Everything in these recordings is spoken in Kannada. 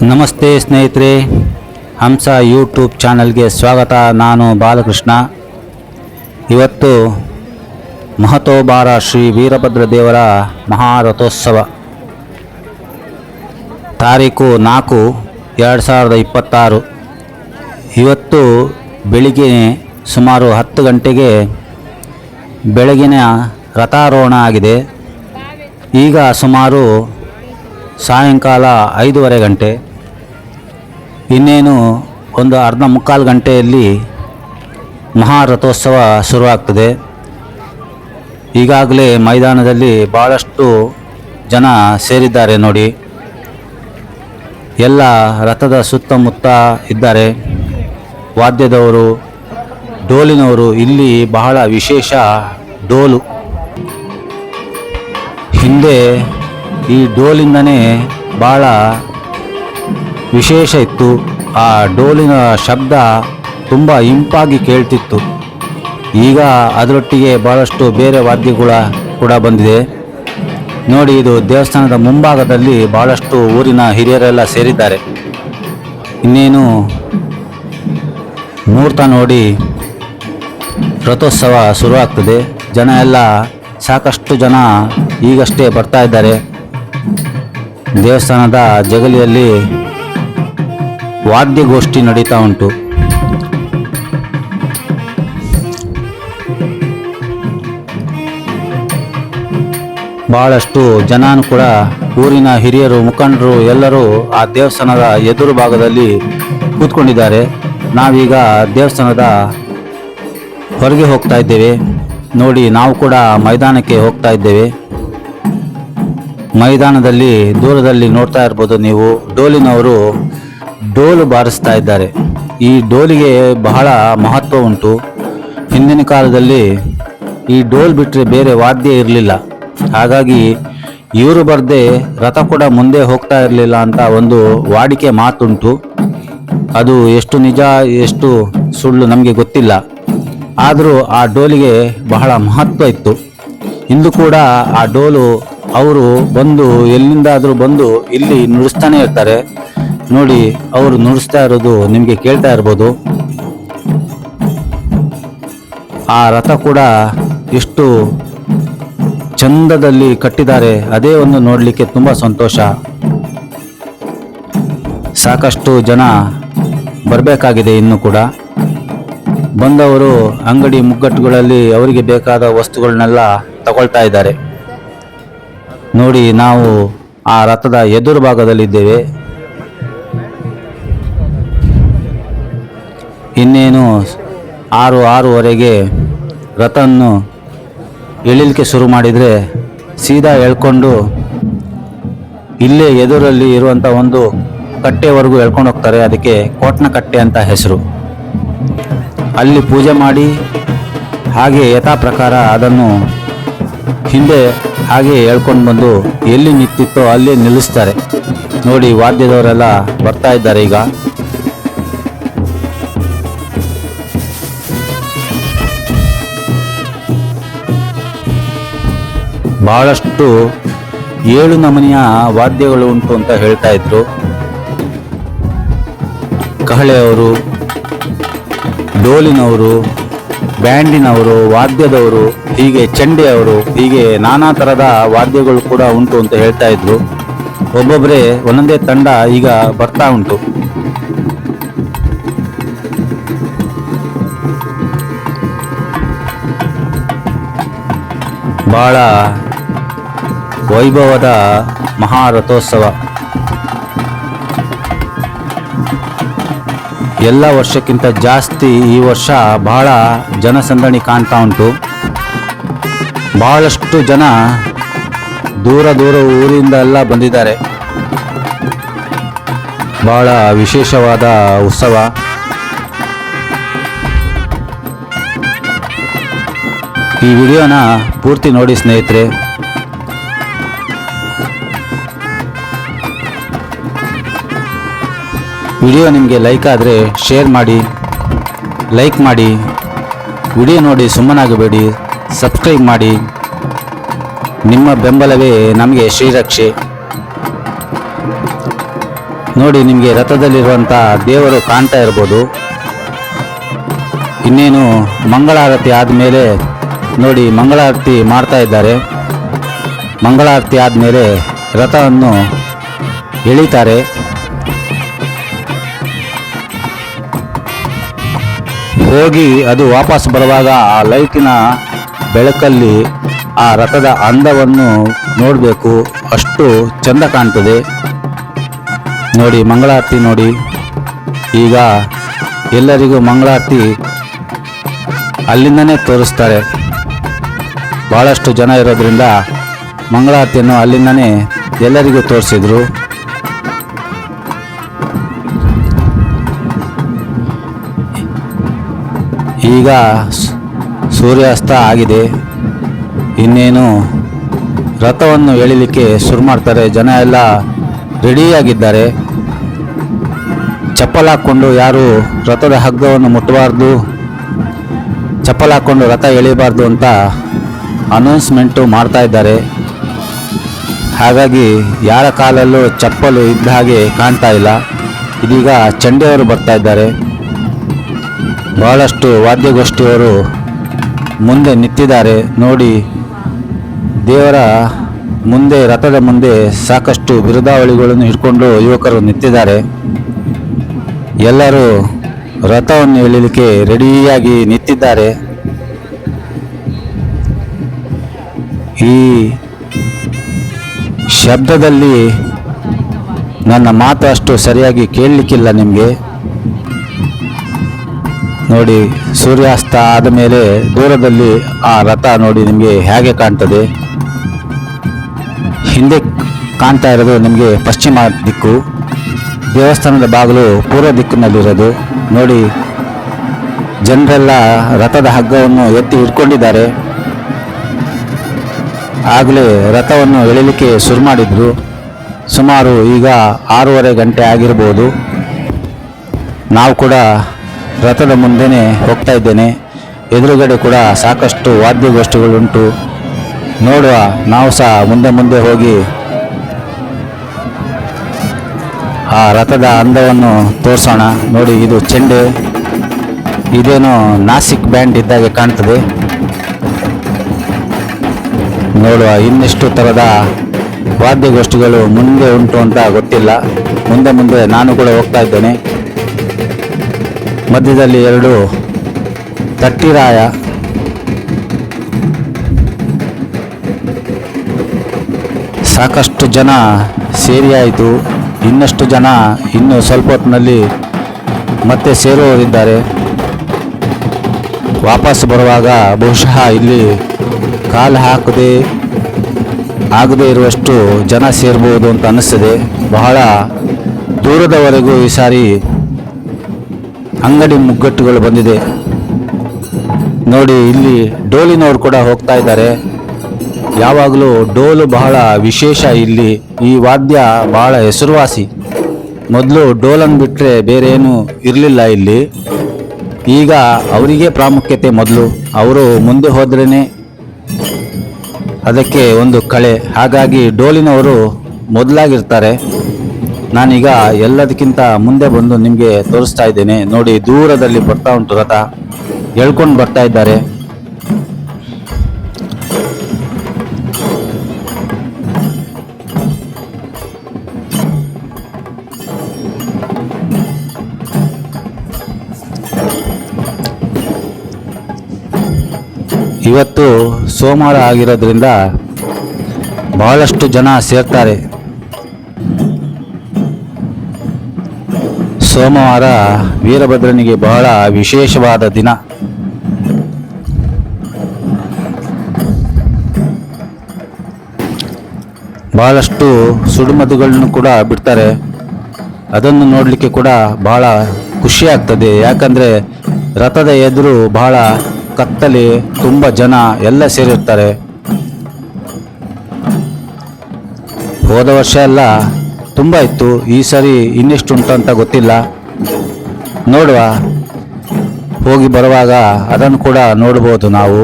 ನಮಸ್ತೆ ಸ್ನೇಹಿತರೆ, ಹಂಸ ಯೂಟ್ಯೂಬ್ ಚಾನಲ್ಗೆ ಸ್ವಾಗತ. ನಾನು ಬಾಲಕೃಷ್ಣ. ಇವತ್ತು ಮಹತೋಬಾರ ಶ್ರೀ ವೀರಭದ್ರ ದೇವರ ಮಹಾರಥೋತ್ಸವ ತಾರೀಕು 4/2026. ಇವತ್ತು ಬೆಳಿಗ್ಗೆ ಸುಮಾರು 10 ಗಂಟೆಗೆ ಬೆಳಗಿನ ರಥಾರೋಹಣ ಆಗಿದೆ. ಈಗ ಸುಮಾರು ಸಾಯಂಕಾಲ 5:15 ಗಂಟೆ. ಇನ್ನೇನು ಒಂದು ಅರ್ಧ ಮುಕ್ಕಾಲು ಗಂಟೆಯಲ್ಲಿ ಮಹಾರಥೋತ್ಸವ ಶುರುವಾಗ್ತದೆ. ಈಗಾಗಲೇ ಮೈದಾನದಲ್ಲಿ ಭಾಳಷ್ಟು ಜನ ಸೇರಿದ್ದಾರೆ ನೋಡಿ. ಎಲ್ಲ ರಥದ ಸುತ್ತಮುತ್ತ ಇದ್ದಾರೆ. ವಾದ್ಯದವರು, ಡೋಲಿನವರು. ಇಲ್ಲಿ ಬಹಳ ವಿಶೇಷ ಡೋಲು. ಹಿಂದೆ ಈ ಡೋಲಿಂದನೇ ಭಾಳ ವಿಶೇಷ ಇತ್ತು. ಆ ಡೋಲಿನ ಶಬ್ದ ತುಂಬ ಇಂಪಾಗಿ ಕೇಳ್ತಿತ್ತು. ಈಗ ಅದರೊಟ್ಟಿಗೆ ಭಾಳಷ್ಟು ಬೇರೆ ವಾದ್ಯಗಳ ಕೂಡ ಬಂದಿದೆ ನೋಡಿ. ಇದು ದೇವಸ್ಥಾನದ ಮುಂಭಾಗದಲ್ಲಿ ಭಾಳಷ್ಟು ಊರಿನ ಹಿರಿಯರೆಲ್ಲ ಸೇರಿದ್ದಾರೆ. ಇನ್ನೇನು ಮುಹೂರ್ತ ನೋಡಿ ರಥೋತ್ಸವ ಶುರುವಾಗ್ತದೆ. ಜನ ಎಲ್ಲ ಸಾಕಷ್ಟು ಜನ ಈಗಷ್ಟೇ ಬರ್ತಾ ಇದ್ದಾರೆ. ದೇವಸ್ಥಾನದ ಜಗಲಿಯಲ್ಲಿ ವಾದ್ಯಗೋಷ್ಠಿ ನಡೀತಾ ಉಂಟು. ಬಹಳಷ್ಟು ಜನನು ಕೂಡ ಊರಿನ ಹಿರಿಯರು, ಮುಖಂಡರು ಎಲ್ಲರೂ ಆ ದೇವಸ್ಥಾನದ ಎದುರು ಭಾಗದಲ್ಲಿ ಕೂತ್ಕೊಂಡಿದ್ದಾರೆ. ನಾವೀಗ ದೇವಸ್ಥಾನದ ಹೊರಗೆ ಹೋಗ್ತಾ ಇದ್ದೇವೆ ನೋಡಿ. ನಾವು ಕೂಡ ಮೈದಾನಕ್ಕೆ ಹೋಗ್ತಾ ಇದ್ದೇವೆ. ಮೈದಾನದಲ್ಲಿ ದೂರದಲ್ಲಿ ನೋಡ್ತಾ ಇರ್ಬೋದು ನೀವು, ಡೋಲಿನವರು ಡೋಲು ಬಾರಿಸ್ತಾ ಇದ್ದಾರೆ. ಈ ಡೋಲಿಗೆ ಬಹಳ ಮಹತ್ವ ಉಂಟು. ಹಿಂದಿನ ಕಾಲದಲ್ಲಿ ಈ ಡೋಲ್ ಬಿಟ್ಟರೆ ಬೇರೆ ವಾದ್ಯ ಇರಲಿಲ್ಲ. ಹಾಗಾಗಿ ಇವರು ಬರದೆ ರಥ ಕೂಡ ಮುಂದೆ ಹೋಗ್ತಾ ಇರಲಿಲ್ಲ ಅಂತ ಒಂದು ವಾಡಿಕೆ ಮಾತುಂಟು. ಅದು ಎಷ್ಟು ನಿಜ ಎಷ್ಟು ಸುಳ್ಳು ನಮಗೆ ಗೊತ್ತಿಲ್ಲ. ಆದರೂ ಆ ಡೋಲಿಗೆ ಬಹಳ ಮಹತ್ವ ಇತ್ತು. ಇಂದು ಕೂಡ ಆ ಡೋಲು ಅವರು ಬಂದು ಎಲ್ಲಿಂದಾದರೂ ಬಂದು ಇಲ್ಲಿ ನುಡಿಸ್ತಾನೆ ಇರ್ತಾರೆ ನೋಡಿ. ಅವರು ನುಡಿಸ್ತಾ ಇರೋದು ನಿಮಗೆ ಕೇಳ್ತಾ ಇರ್ಬೋದು. ಆ ರಥ ಕೂಡ ಎಷ್ಟು ಚಂದದಲ್ಲಿ ಕಟ್ಟಿದ್ದಾರೆ. ಅದೇ ಒಂದು ನೋಡಲಿಕ್ಕೆ ತುಂಬ ಸಂತೋಷ. ಸಾಕಷ್ಟು ಜನ ಬರಬೇಕಾಗಿದೆ. ಇನ್ನೂ ಕೂಡ ಬಂದವರು ಅಂಗಡಿ ಮುಗ್ಗಟ್ಟುಗಳಲ್ಲಿ ಅವರಿಗೆ ಬೇಕಾದ ವಸ್ತುಗಳನ್ನೆಲ್ಲ ತಗೊಳ್ತಾ ಇದ್ದಾರೆ ನೋಡಿ. ನಾವು ಆ ರಥದ ಎದುರು ಭಾಗದಲ್ಲಿದ್ದೇವೆ. ಇನ್ನೇನು 6:06ವರೆಗೆ ರಥವನ್ನು ಎಳಿಲಿಕ್ಕೆ ಶುರು ಮಾಡಿದರೆ ಸೀದಾ ಎಳ್ಕೊಂಡು ಇಲ್ಲೇ ಎದುರಲ್ಲಿ ಇರುವಂಥ ಒಂದು ಕಟ್ಟೆವರೆಗೂ ಎಳ್ಕೊಂಡು ಹೋಗ್ತಾರೆ. ಅದಕ್ಕೆ ಕೋಟ್ನ ಕಟ್ಟೆ ಅಂತ ಹೆಸರು. ಅಲ್ಲಿ ಪೂಜೆ ಮಾಡಿ ಹಾಗೆ ಯಥಾ ಪ್ರಕಾರ ಅದನ್ನು ಹಿಂದೆ ಹಾಗೆ ಹೇಳ್ಕೊಂಡು ಬಂದು ಎಲ್ಲಿ ನಿಂತಿತ್ತೋ ಅಲ್ಲಿ ನಿಲ್ಲಿಸ್ತಾರೆ ನೋಡಿ. ವಾದ್ಯದವರೆಲ್ಲ ಬರ್ತಾ ಇದ್ದಾರೆ. ಈಗ ಬಹಳಷ್ಟು 7 ನಮೂನೆಯ ವಾದ್ಯಗಳು ಉಂಟು ಅಂತ ಹೇಳ್ತಾ ಇದ್ರು. ಕಹಳೆಯವರು, ಡೋಲಿನವರು, ಬ್ಯಾಂಡಿನವರು, ವಾದ್ಯದವರು, ಹೀಗೆ ಚಂಡೆಯವರು, ಹೀಗೆ ನಾನಾ ಥರದ ವಾದ್ಯಗಳು ಕೂಡ ಉಂಟು ಅಂತ ಹೇಳ್ತಾ ಇದ್ರು. ಒಬ್ಬೊಬ್ಬರೇ ಒಂದೊಂದೇ ತಂಡ ಈಗ ಬರ್ತಾ ಉಂಟು. ಬಹಳ ವೈಭವದ ಮಹಾರಥೋತ್ಸವ. ಎಲ್ಲ ವರ್ಷಕ್ಕಿಂತ ಜಾಸ್ತಿ ಈ ವರ್ಷ ಬಹಳ ಜನಸಂದಣಿ ಕಾಣ್ತಾ ಉಂಟು. ಬಹಳಷ್ಟು ಜನ ದೂರ ದೂರ ಊರಿಂದ ಎಲ್ಲ ಬಂದಿದ್ದಾರೆ. ಬಹಳ ವಿಶೇಷವಾದ ಉತ್ಸವ. ಈ ವಿಡಿಯೋನ ಪೂರ್ತಿ ನೋಡಿ ಸ್ನೇಹಿತರೆ. ವಿಡಿಯೋ ನಿಮಗೆ ಲೈಕ್ ಆದರೆ ಶೇರ್ ಮಾಡಿ, ಲೈಕ್ ಮಾಡಿ. ವಿಡಿಯೋ ನೋಡಿ ಸುಮ್ಮನಾಗಬೇಡಿ, ಸಬ್ಸ್ಕ್ರೈಬ್ ಮಾಡಿ. ನಿಮ್ಮ ಬೆಂಬಲವೇ ನಮಗೆ ಶ್ರೀರಕ್ಷೆ. ನೋಡಿ, ನಿಮಗೆ ರಥದಲ್ಲಿರುವಂಥ ದೇವರು ಕಾಣ್ತಾ ಇರ್ಬೋದು. ಇನ್ನೇನು ಮಂಗಳಾರತಿ ಆದಮೇಲೆ ನೋಡಿ, ಮಂಗಳಾರತಿ ಮಾಡ್ತಾ ಇದ್ದಾರೆ. ಮಂಗಳಾರತಿ ಆದಮೇಲೆ ರಥವನ್ನು ಎಳಿತಾರೆ. ಹೋಗಿ ಅದು ವಾಪಸ್ ಬರುವಾಗ ಆ ಲೈಟಿನ ಬೆಳಕಲ್ಲಿ ಆ ರಥದ ಅಂದವನ್ನು ನೋಡಬೇಕು, ಅಷ್ಟು ಚೆಂದ ಕಾಣ್ತದೆ. ನೋಡಿ, ಮಂಗಳಾರತಿ ನೋಡಿ. ಈಗ ಎಲ್ಲರಿಗೂ ಮಂಗಳಾರತಿ ಅಲ್ಲಿಂದನೇ ತೋರಿಸ್ತಾರೆ. ಭಾಳಷ್ಟು ಜನ ಇರೋದ್ರಿಂದ ಮಂಗಳಾರತಿಯನ್ನು ಅಲ್ಲಿಂದನೇ ಎಲ್ಲರಿಗೂ ತೋರಿಸಿದ್ರು. ಈಗ ಸೂರ್ಯಾಸ್ತ ಆಗಿದೆ. ಇನ್ನೇನು ರಥವನ್ನು ಎಳಿಲಿಕ್ಕೆ ಶುರು ಮಾಡ್ತಾರೆ. ಜನ ಎಲ್ಲ ರೆಡಿಯಾಗಿದ್ದಾರೆ. ಚಪ್ಪಲ್ ಹಾಕ್ಕೊಂಡು ಯಾರು ರಥದ ಹಗ್ಗವನ್ನು ಮುಟ್ಟಬಾರ್ದು, ಚಪ್ಪಲ್ ಹಾಕ್ಕೊಂಡು ರಥ ಎಳಿಬಾರ್ದು ಅಂತ ಅನೌನ್ಸ್ಮೆಂಟು ಮಾಡ್ತಾ ಇದ್ದಾರೆ. ಹಾಗಾಗಿ ಯಾರ ಕಾಲಲ್ಲೂ ಚಪ್ಪಲು ಇದ್ದ ಹಾಗೆ ಕಾಣ್ತಾ ಇಲ್ಲ. ಇದೀಗ ಚಂಡೆಯವರು ಬರ್ತಾ ಇದ್ದಾರೆ. ಬಹಳಷ್ಟು ವಾದ್ಯಗೋಷ್ಠಿಯವರು ಮುಂದೆ ನಿಂತಿದ್ದಾರೆ. ನೋಡಿ, ದೇವರ ಮುಂದೆ, ರಥದ ಮುಂದೆ ಸಾಕಷ್ಟು ಬಿರುದಾವಳಿಗಳನ್ನು ಹಿಡ್ಕೊಂಡು ಯುವಕರು ನಿಂತಿದ್ದಾರೆ. ಎಲ್ಲರೂ ರಥವನ್ನು ಎಳಿಲಿಕ್ಕೆ ರೆಡಿಯಾಗಿ ನಿಂತಿದ್ದಾರೆ. ಈ ಶಬ್ದದಲ್ಲಿ ನನ್ನ ಮಾತು ಅಷ್ಟು ಸರಿಯಾಗಿ ಕೇಳಲಿಕ್ಕಿಲ್ಲ ನಿಮಗೆ. ನೋಡಿ, ಸೂರ್ಯಾಸ್ತ ಆದ ಮೇಲೆ ದೂರದಲ್ಲಿ ಆ ರಥ ನೋಡಿ ನಿಮಗೆ ಹೇಗೆ ಕಾಣ್ತದೆ. ಹಿಂದೆ ಕಾಣ್ತಾ ಇರೋದು ನಿಮಗೆ ಪಶ್ಚಿಮ ದಿಕ್ಕು, ದೇವಸ್ಥಾನದ ಬಾಗಿಲು ಪೂರ್ವ ದಿಕ್ಕಿನಲ್ಲಿರೋದು. ನೋಡಿ, ಜನರೆಲ್ಲ ರಥದ ಹಗ್ಗವನ್ನು ಎತ್ತಿ ಹಿಡ್ಕೊಂಡಿದ್ದಾರೆ. ಆಗಲೇ ರಥವನ್ನು ಎಳಿಲಿಕ್ಕೆ ಶುರು ಮಾಡಿದ್ರು. ಸುಮಾರು ಈಗ 6:30 ಗಂಟೆ ಆಗಿರ್ಬೋದು. ನಾವು ಕೂಡ ರಥದ ಮುಂದೆನೇ ಹೋಗ್ತಾ ಇದ್ದೇನೆ. ಎದುರುಗಡೆ ಕೂಡ ಸಾಕಷ್ಟು ವಾದ್ಯಗೋಷ್ಠಿಗಳುಂಟು. ನೋಡುವ, ನಾವು ಸಹ ಮುಂದೆ ಹೋಗಿ ಆ ರಥದ ಅಂದವನ್ನು ತೋರಿಸೋಣ. ನೋಡಿ, ಇದು ಚೆಂಡೆ, ಇದೇನೋ ನಾಸಿಕ್ ಬ್ಯಾಂಡ್ ಇದ್ದಾಗೆ ಕಾಣ್ತದೆ. ನೋಡುವ, ಇನ್ನೆಷ್ಟು ಥರದ ವಾದ್ಯಗೋಷ್ಠಿಗಳು ಮುಂದೆ ಉಂಟು ಅಂತ ಗೊತ್ತಿಲ್ಲ. ಮುಂದೆ ನಾನು ಕೂಡ ಹೋಗ್ತಾ ಇದ್ದೇನೆ. ಮಧ್ಯದಲ್ಲಿ 2 ತಟ್ಟಿರಾಯ, ಸಾಕಷ್ಟು ಜನ ಸೇರಿಯಾಯಿತು. ಇನ್ನಷ್ಟು ಜನ ಇನ್ನು ಸ್ವಲ್ಪ ಹೊತ್ತಿನಲ್ಲಿ ಮತ್ತೆ ಸೇರುವವರಿದ್ದಾರೆ. ವಾಪಸ್ ಬರುವಾಗ ಬಹುಶಃ ಇಲ್ಲಿ ಕಾಲು ಆಗದೇ ಇರುವಷ್ಟು ಜನ ಸೇರ್ಬೋದು ಅಂತ ಅನ್ನಿಸ್ತದೆ. ಬಹಳ ದೂರದವರೆಗೂ ಈ ಸಾರಿ ಅಂಗಡಿ ಮುಗ್ಗಟ್ಟುಗಳು ಬಂದಿದೆ. ನೋಡಿ, ಇಲ್ಲಿ ಡೋಲಿನವರು ಕೂಡ ಹೋಗ್ತಾ ಇದ್ದಾರೆ. ಯಾವಾಗಲೂ ಡೋಲು ಬಹಳ ವಿಶೇಷ. ಇಲ್ಲಿ ಈ ವಾದ್ಯ ಬಹಳ ಹೆಸರುವಾಸಿ. ಮೊದಲು ಡೋಲನ್ನು ಬಿಟ್ಟರೆ ಬೇರೆ ಏನು ಇರಲಿಲ್ಲ ಇಲ್ಲಿ. ಈಗ ಅವರಿಗೆ ಪ್ರಾಮುಖ್ಯತೆ. ಮೊದಲು ಅವರು ಮುಂದೆ ಹೋದ್ರೇ ಅದಕ್ಕೆ ಒಂದು ಕಳೆ. ಹಾಗಾಗಿ ಡೋಲಿನವರು ಮೊದಲಾಗಿರ್ತಾರೆ. ನಾನೀಗ ಎಲ್ಲದಕ್ಕಿಂತ ಮುಂದೆ ಬಂದು ನಿಮಗೆ ತೋರಿಸ್ತಾ ಇದ್ದೇನೆ. ನೋಡಿ, ದೂರದಲ್ಲಿ ಬರ್ತಾ ಉಂಟು ರಥ, ಎಳ್ಕೊಂಡು ಬರ್ತಾ ಇದ್ದಾರೆ. ಇವತ್ತು ಸೋಮವಾರ ಆಗಿರೋದ್ರಿಂದ ಬಹಳಷ್ಟು ಜನ ಸೇರ್ತಾರೆ. ಸೋಮವಾರ ವೀರಭದ್ರನಿಗೆ ಬಹಳ ವಿಶೇಷವಾದ ದಿನ. ಬಹಳಷ್ಟು ಸುಡುಮದ್ದುಗಳನ್ನು ಕೂಡ ಬಿಡ್ತಾರೆ. ಅದನ್ನು ನೋಡಲಿಕ್ಕೆ ಕೂಡ ಬಹಳ ಖುಷಿ ಆಗ್ತದೆ. ಯಾಕಂದರೆ ರಥದ ಎದುರು ಬಹಳ ಕತ್ತಲೆ, ತುಂಬ ಜನ ಎಲ್ಲ ಸೇರಿರ್ತಾರೆ. ಹೋದ ವರ್ಷ ಎಲ್ಲ ತುಂಬ ಇತ್ತು. ಈ ಸರಿ ಇನ್ನೆಷ್ಟು ಉಂಟು ಅಂತ ಗೊತ್ತಿಲ್ಲ. ನೋಡುವ, ಹೋಗಿ ಬರುವಾಗ ಅದನ್ನು ಕೂಡ ನೋಡ್ಬೋದು ನಾವು.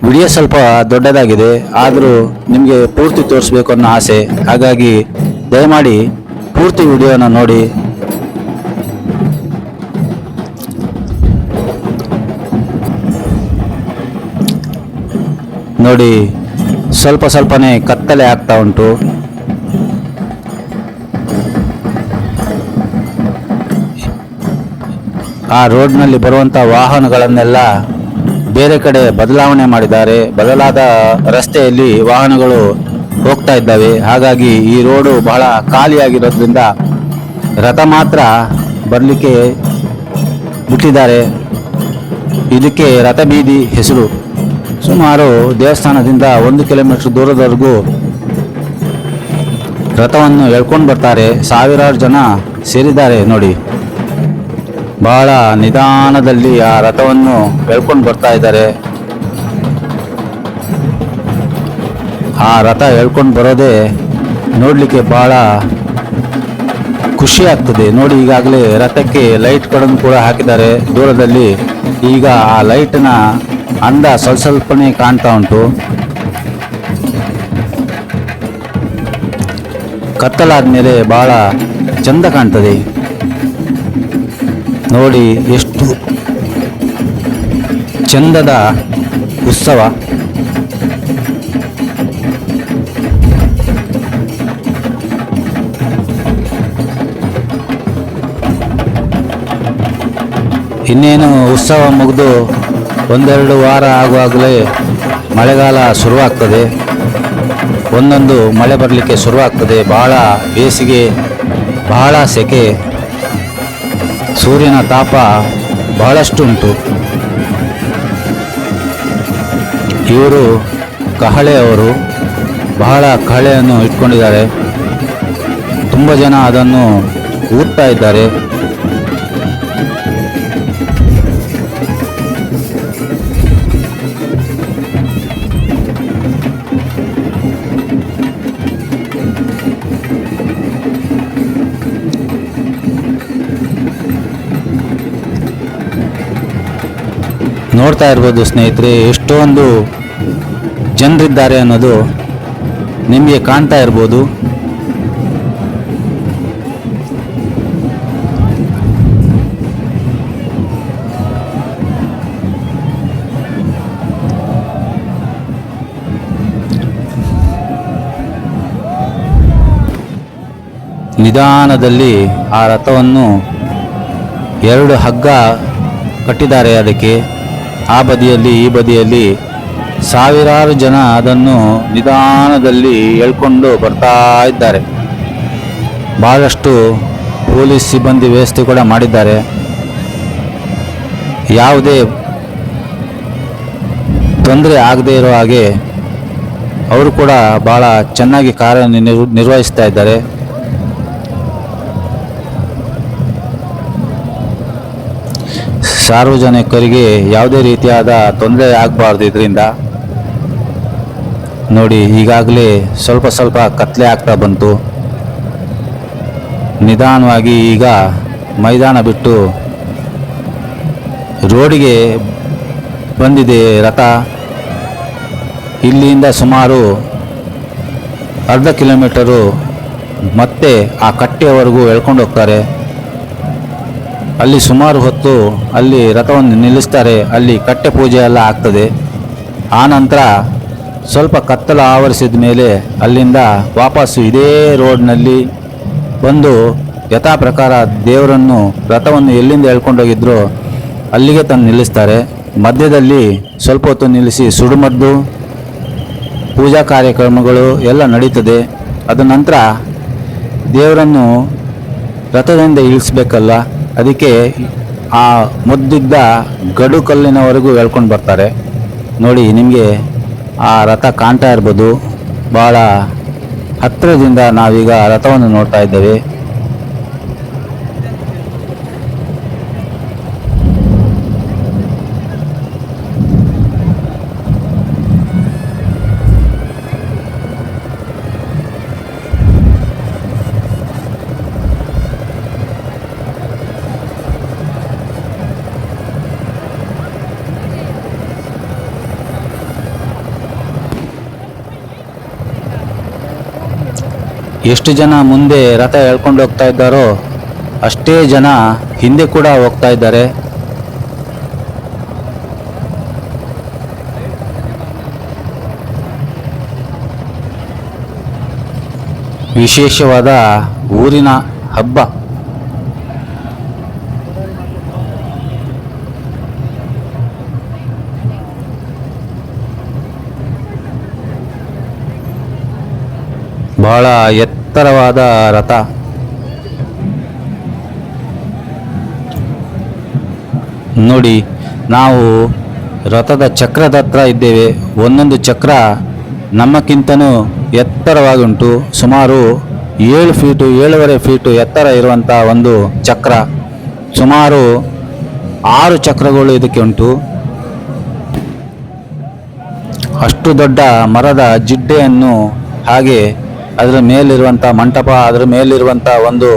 ವಿಡಿಯೋ ಸ್ವಲ್ಪ ದೊಡ್ಡದಾಗಿದೆ, ಆದರೂ ನಿಮಗೆ ಪೂರ್ತಿ ತೋರಿಸ್ಬೇಕು ಅನ್ನೋ ಆಸೆ. ಹಾಗಾಗಿ ದಯಮಾಡಿ ಪೂರ್ತಿ ವಿಡಿಯೋನ ನೋಡಿ. ನೋಡಿ, ಸ್ವಲ್ಪ ಸ್ವಲ್ಪನೇ ಕತ್ತಲೆ ಆಗ್ತಾ ಉಂಟು. ಆ ರೋಡ್ನಲ್ಲಿ ಬರುವಂಥ ವಾಹನಗಳನ್ನೆಲ್ಲ ಬೇರೆ ಕಡೆ ಬದಲಾವಣೆ ಮಾಡಿದ್ದಾರೆ. ಬದಲಾದ ರಸ್ತೆಯಲ್ಲಿ ವಾಹನಗಳು ಹೋಗ್ತಾ ಇದ್ದಾವೆ. ಹಾಗಾಗಿ ಈ ರೋಡು ಬಹಳ ಖಾಲಿಯಾಗಿರೋದ್ರಿಂದ ರಥ ಮಾತ್ರ ಬರಲಿಕ್ಕೆ ಬಿಟ್ಟಿದ್ದಾರೆ. ಇದಕ್ಕೆ ರಥ ಬೀದಿ ಹೆಸರು. ಸುಮಾರು ದೇವಸ್ಥಾನದಿಂದ 1 ಕಿಲೋಮೀಟರ್ ದೂರದವರೆಗೂ ರಥವನ್ನು ಎಳ್ಕೊಂಡು ಬರ್ತಾರೆ. ಸಾವಿರಾರು ಜನ ಸೇರಿದ್ದಾರೆ ನೋಡಿ. ಬಹಳ ನಿಧಾನದಲ್ಲಿ ಆ ರಥವನ್ನು ಎಳ್ಕೊಂಡು ಬರ್ತಾ ಇದ್ದಾರೆ. ಆ ರಥ ಎಳ್ಕೊಂಡು ಬರೋದೇ ನೋಡಲಿಕ್ಕೆ ಬಹಳ ಖುಷಿ ಆಗ್ತದೆ. ನೋಡಿ, ಈಗಾಗಲೇ ರಥಕ್ಕೆ ಲೈಟ್ಗಳನ್ನು ಕೂಡ ಹಾಕಿದ್ದಾರೆ ದೂರದಲ್ಲಿ. ಈಗ ಆ ಲೈಟ್ನ ಅಂದ ಸ್ವಲ್ಪನೇ ಕಾಣ್ತಾ ಉಂಟು. ಕತ್ತಲಾದ ಮೇಲೆ ಬಹಳ ಚಂದ ಕಾಣ್ತದೆ. ನೋಡಿ, ಎಷ್ಟು ಚಂದದ ಉತ್ಸವ. ಇನ್ನೇನು ಉತ್ಸವ ಮುಗಿದು 1-2 ವಾರ ಆಗುವಾಗಲೇ ಮಳೆಗಾಲ ಶುರುವಾಗ್ತದೆ. ಒಂದೊಂದು ಮಳೆ ಬರಲಿಕ್ಕೆ ಶುರುವಾಗ್ತದೆ. ಬಹಳ ಬೇಸಿಗೆ, ಬಹಳ ಸೆಕೆ, ಸೂರ್ಯನ ತಾಪ ಬಹಳಷ್ಟು ಉಂಟು. ಇವರು ಕಹಳೆಯವರು. ಬಹಳ ಕಹಳೆಯನ್ನು ಇಟ್ಕೊಂಡಿದ್ದಾರೆ. ತುಂಬ ಜನ ಅದನ್ನು ಊದ್ತಾ ಇದ್ದಾರೆ. ನೋಡ್ತಾ ಇರ್ಬೋದು ಸ್ನೇಹಿತರೆ, ಎಷ್ಟೊಂದು ಜನರಿದ್ದಾರೆ ಅನ್ನೋದು ನಿಮಗೆ ಕಾಣ್ತಾ ಇರ್ಬೋದು. ನಿಧಾನದಲ್ಲಿ ಆ ರಥವನ್ನು 2 ಹಗ್ಗ ಕಟ್ಟಿದ್ದಾರೆ ಅದಕ್ಕೆ. ಆ ಬದಿಯಲ್ಲಿ ಈ ಬದಿಯಲ್ಲಿ ಸಾವಿರಾರು ಜನ ಅದನ್ನು ನಿಧಾನದಲ್ಲಿ ಎಳ್ಕೊಂಡು ಬರ್ತಾ ಇದ್ದಾರೆ. ಬಹಳಷ್ಟು ಪೊಲೀಸ್ ಸಿಬ್ಬಂದಿ ವ್ಯವಸ್ಥೆ ಕೂಡ ಮಾಡಿದ್ದಾರೆ. ಯಾವುದೇ ತೊಂದರೆ ಆಗದೇ ಇರೋ ಹಾಗೆ ಅವರು ಕೂಡ ಬಹಳ ಚೆನ್ನಾಗಿ ಕಾರ್ಯನಿರ್ವಹಿಸ್ತಾ ಇದ್ದಾರೆ. ಸಾರ್ವಜನಿಕರಿಗೆ ಯಾವುದೇ ರೀತಿಯಾದ ತೊಂದರೆ ಆಗಬಾರ್ದು ಇದರಿಂದ. ನೋಡಿ, ಈಗಾಗಲೇ ಸ್ವಲ್ಪ ಸ್ವಲ್ಪ ಕತ್ಲೆ ಆಗ್ತಾ ಬಂತು. ನಿಧಾನವಾಗಿ ಈಗ ಮೈದಾನ ಬಿಟ್ಟು ರೋಡಿಗೆ ಬಂದಿದೆ ರಥ. ಇಲ್ಲಿಂದ ಸುಮಾರು ಅರ್ಧ ಕಿಲೋಮೀಟರು ಮತ್ತೆ ಆ ಕಟ್ಟೆಯವರೆಗೂ ಎಳ್ಕೊಂಡು ಹೋಗ್ತಾರೆ. ಅಲ್ಲಿ ಸುಮಾರು ಹೊತ್ತು ಅಲ್ಲಿ ರಥವನ್ನು ನಿಲ್ಲಿಸ್ತಾರೆ. ಅಲ್ಲಿ ಕಟ್ಟೆ ಪೂಜೆ ಎಲ್ಲ ಆಗ್ತದೆ. ಆ ನಂತರ ಸ್ವಲ್ಪ ಕತ್ತಲು ಆವರಿಸಿದ ಮೇಲೆ ಅಲ್ಲಿಂದ ವಾಪಸ್ಸು ಇದೇ ರೋಡ್ನಲ್ಲಿ ಬಂದು ಯಥಾ ಪ್ರಕಾರ ದೇವರನ್ನು, ರಥವನ್ನು ಎಲ್ಲಿಂದ ಎಳ್ಕೊಂಡೋಗಿದ್ರು ಅಲ್ಲಿಗೆ ತಂದು ನಿಲ್ಲಿಸ್ತಾರೆ. ಮಧ್ಯದಲ್ಲಿ ಸ್ವಲ್ಪ ಹೊತ್ತು ನಿಲ್ಲಿಸಿ ಸುಡುಮದ್ದು ಪೂಜಾ ಕಾರ್ಯಕ್ರಮಗಳು ಎಲ್ಲ ನಡೀತದೆ. ಅದ ನಂತರ ದೇವರನ್ನು ರಥದಿಂದ ಇಳಿಸ್ಬೇಕಲ್ಲ, ಅದಕ್ಕೆ ಆ ಮುದ್ದಿದ್ದ ಗಡು ಕಲ್ಲಿನವರೆಗೂ ಎಳ್ಕೊಂಡು ಬರ್ತಾರೆ. ನೋಡಿ, ನಿಮಗೆ ಆ ರಥ ಕಾಣ್ತಾ ಇರ್ಬೋದು. ಭಾಳ ಹತ್ತಿರದಿಂದ ನಾವೀಗ ರಥವನ್ನು ನೋಡ್ತಾ ಇದ್ದೇವೆ. ಎಷ್ಟು ಜನ ಮುಂದೆ ರಥ ಎಳ್ಕೊಂಡು ಹೋಗ್ತಾ ಇದ್ದಾರೋ ಅಷ್ಟೇ ಜನ ಹಿಂದೆ ಕೂಡ ಹೋಗ್ತಾ ಇದ್ದಾರೆ. ವಿಶೇಷವಾದ ಊರಿನ ಹಬ್ಬ. ಬಹಳ ಎತ್ತರವಾದ ರಥ. ನೋಡಿ, ನಾವು ರಥದ ಚಕ್ರದ ಹತ್ರ ಇದ್ದೇವೆ. ಒಂದೊಂದು ಚಕ್ರ ನಮ್ಮಕ್ಕಿಂತನೂ ಎತ್ತರವಾಗಿ ಉಂಟು. ಸುಮಾರು 7 ಫೀಟು 7.5 ಫೀಟು ಎತ್ತರ ಇರುವಂಥ ಒಂದು ಚಕ್ರ. ಸುಮಾರು 6 ಚಕ್ರಗಳು ಇದಕ್ಕೆ ಉಂಟು. ಅಷ್ಟು ದೊಡ್ಡ ಮರದ ಜಿಡ್ಡೆಯನ್ನು, ಹಾಗೆ ಅದರ ಮೇಲಿರುವಂಥ ಮಂಟಪ, ಅದರ ಮೇಲಿರುವಂಥ ಒಂದು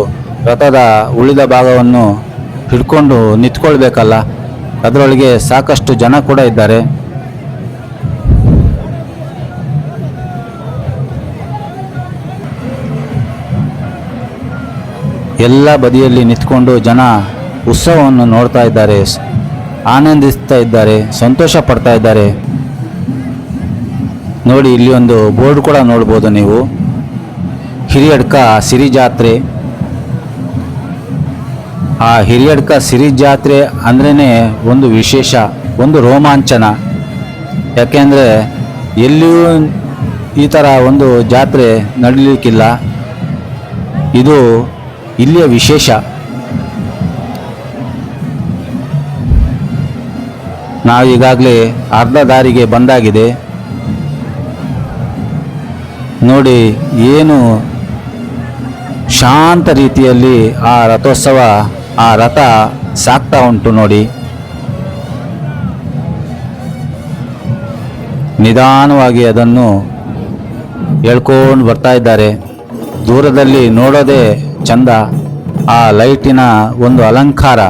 ರಥದ ಉಳಿದ ಭಾಗವನ್ನು ಹಿಡ್ಕೊಂಡು ನಿಂತ್ಕೊಳ್ಬೇಕಲ್ಲ, ಅದರೊಳಗೆ ಸಾಕಷ್ಟು ಜನ ಕೂಡ ಇದ್ದಾರೆ. ಎಲ್ಲ ಬದಿಯಲ್ಲಿ ನಿಂತ್ಕೊಂಡು ಜನ ಉತ್ಸವವನ್ನು ನೋಡ್ತಾ ಇದ್ದಾರೆ, ಆನಂದಿಸ್ತಾ ಇದ್ದಾರೆ, ಸಂತೋಷ ಪಡ್ತಾ ಇದ್ದಾರೆ. ನೋಡಿ, ಇಲ್ಲಿ ಒಂದು ಬೋರ್ಡ್ ಕೂಡ ನೋಡ್ಬೋದು ನೀವು. ಹಿರಿಯಡ್ಕ ಸಿರಿ ಜಾತ್ರೆ. ಆ ಹಿರಿಯಡ್ಕ ಸಿರಿ ಜಾತ್ರೆ ಅಂದ್ರೇ ಒಂದು ವಿಶೇಷ, ಒಂದು ರೋಮಾಂಚನ. ಯಾಕೆಂದರೆ ಎಲ್ಲಿಯೂ ಈ ಥರ ಒಂದು ಜಾತ್ರೆ ನಡೀಲಿಕ್ಕಿಲ್ಲ. ಇದು ಇಲ್ಲಿಯ ವಿಶೇಷ. ನಾವೀಗಾಗಲೇ ಅರ್ಧ ದಾರಿಗೆ ಬಂದಾಗಿದೆ. ನೋಡಿ, ಏನು ಶಾಂತ ರೀತಿಯಲ್ಲಿ ಆ ರಥೋತ್ಸವ, ಆ ರಥ ಸಾಗ್ತಾ ಉಂಟು. ನೋಡಿ, ನಿಧಾನವಾಗಿ ಅದನ್ನು ಎಳ್ಕೊಂಡು ಬರ್ತಾ ಇದ್ದಾರೆ. ದೂರದಲ್ಲಿ ನೋಡೋದೇ ಚಂದ, ಆ ಲೈಟಿನ ಒಂದು ಅಲಂಕಾರ.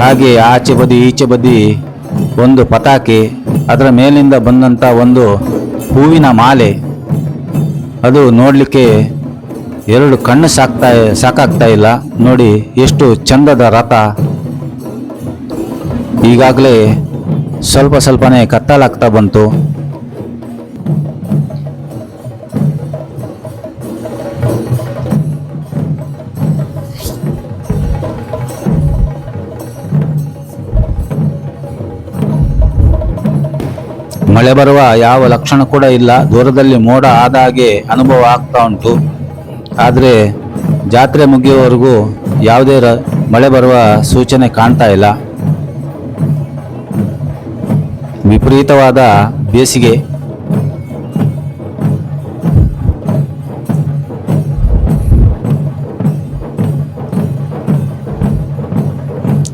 ಹಾಗೆ ಆಚೆ ಬದಿ ಈಚೆ ಬದಿ ಒಂದು ಪತಾಕೆ, ಅದರ ಮೇಲಿಂದ ಬಂದಂಥ ಒಂದು ಹೂವಿನ ಮಾಲೆ. ಅದು ನೋಡಲಿಕ್ಕೆ 2 ಕಣ್ಣು ಸಾಕಾಗ್ತಾ ಇಲ್ಲ. ನೋಡಿ, ಎಷ್ಟು ಚಂದದ ರಥ. ಈಗಾಗಲೇ ಸ್ವಲ್ಪನೇ ಕತ್ತಲಾಗ್ತಾ ಬಂತು. ಮಳೆ ಬರುವ ಯಾವ ಲಕ್ಷಣ ಕೂಡ ಇಲ್ಲ. ದೂರದಲ್ಲಿ ಮೋಡ ಆದ ಹಾಗೆ ಅನುಭವ ಆಗ್ತಾ ಉಂಟು. ಆದರೆ ಜಾತ್ರೆ ಮುಗಿಯುವವರೆಗೂ ಯಾವುದೇ ಮಳೆ ಬರುವ ಸೂಚನೆ ಕಾಣ್ತಾ ಇಲ್ಲ. ವಿಪರೀತವಾದ ಬೇಸಿಗೆ.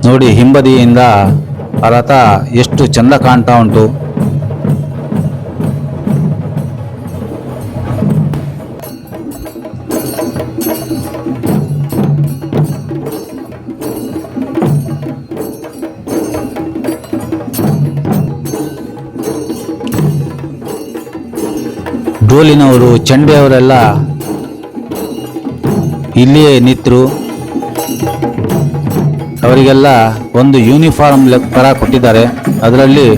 ನೋಡಿ, ಹಿಂಬದಿಯಿಂದ ಆ ರಥ ಎಷ್ಟು ಚಂದ ಕಾಣ್ತಾ ಉಂಟು. ಡೋಲಿನವರು, ಚಂಡೆಯವರೆಲ್ಲ ಇಲ್ಲಿಯೇ ನಿಂತರು. ಅವರಿಗೆಲ್ಲ ಒಂದು ಯೂನಿಫಾರ್ಮ್ ಥರ ಕೊಟ್ಟಿದ್ದಾರೆ. ಅದರಲ್ಲಿ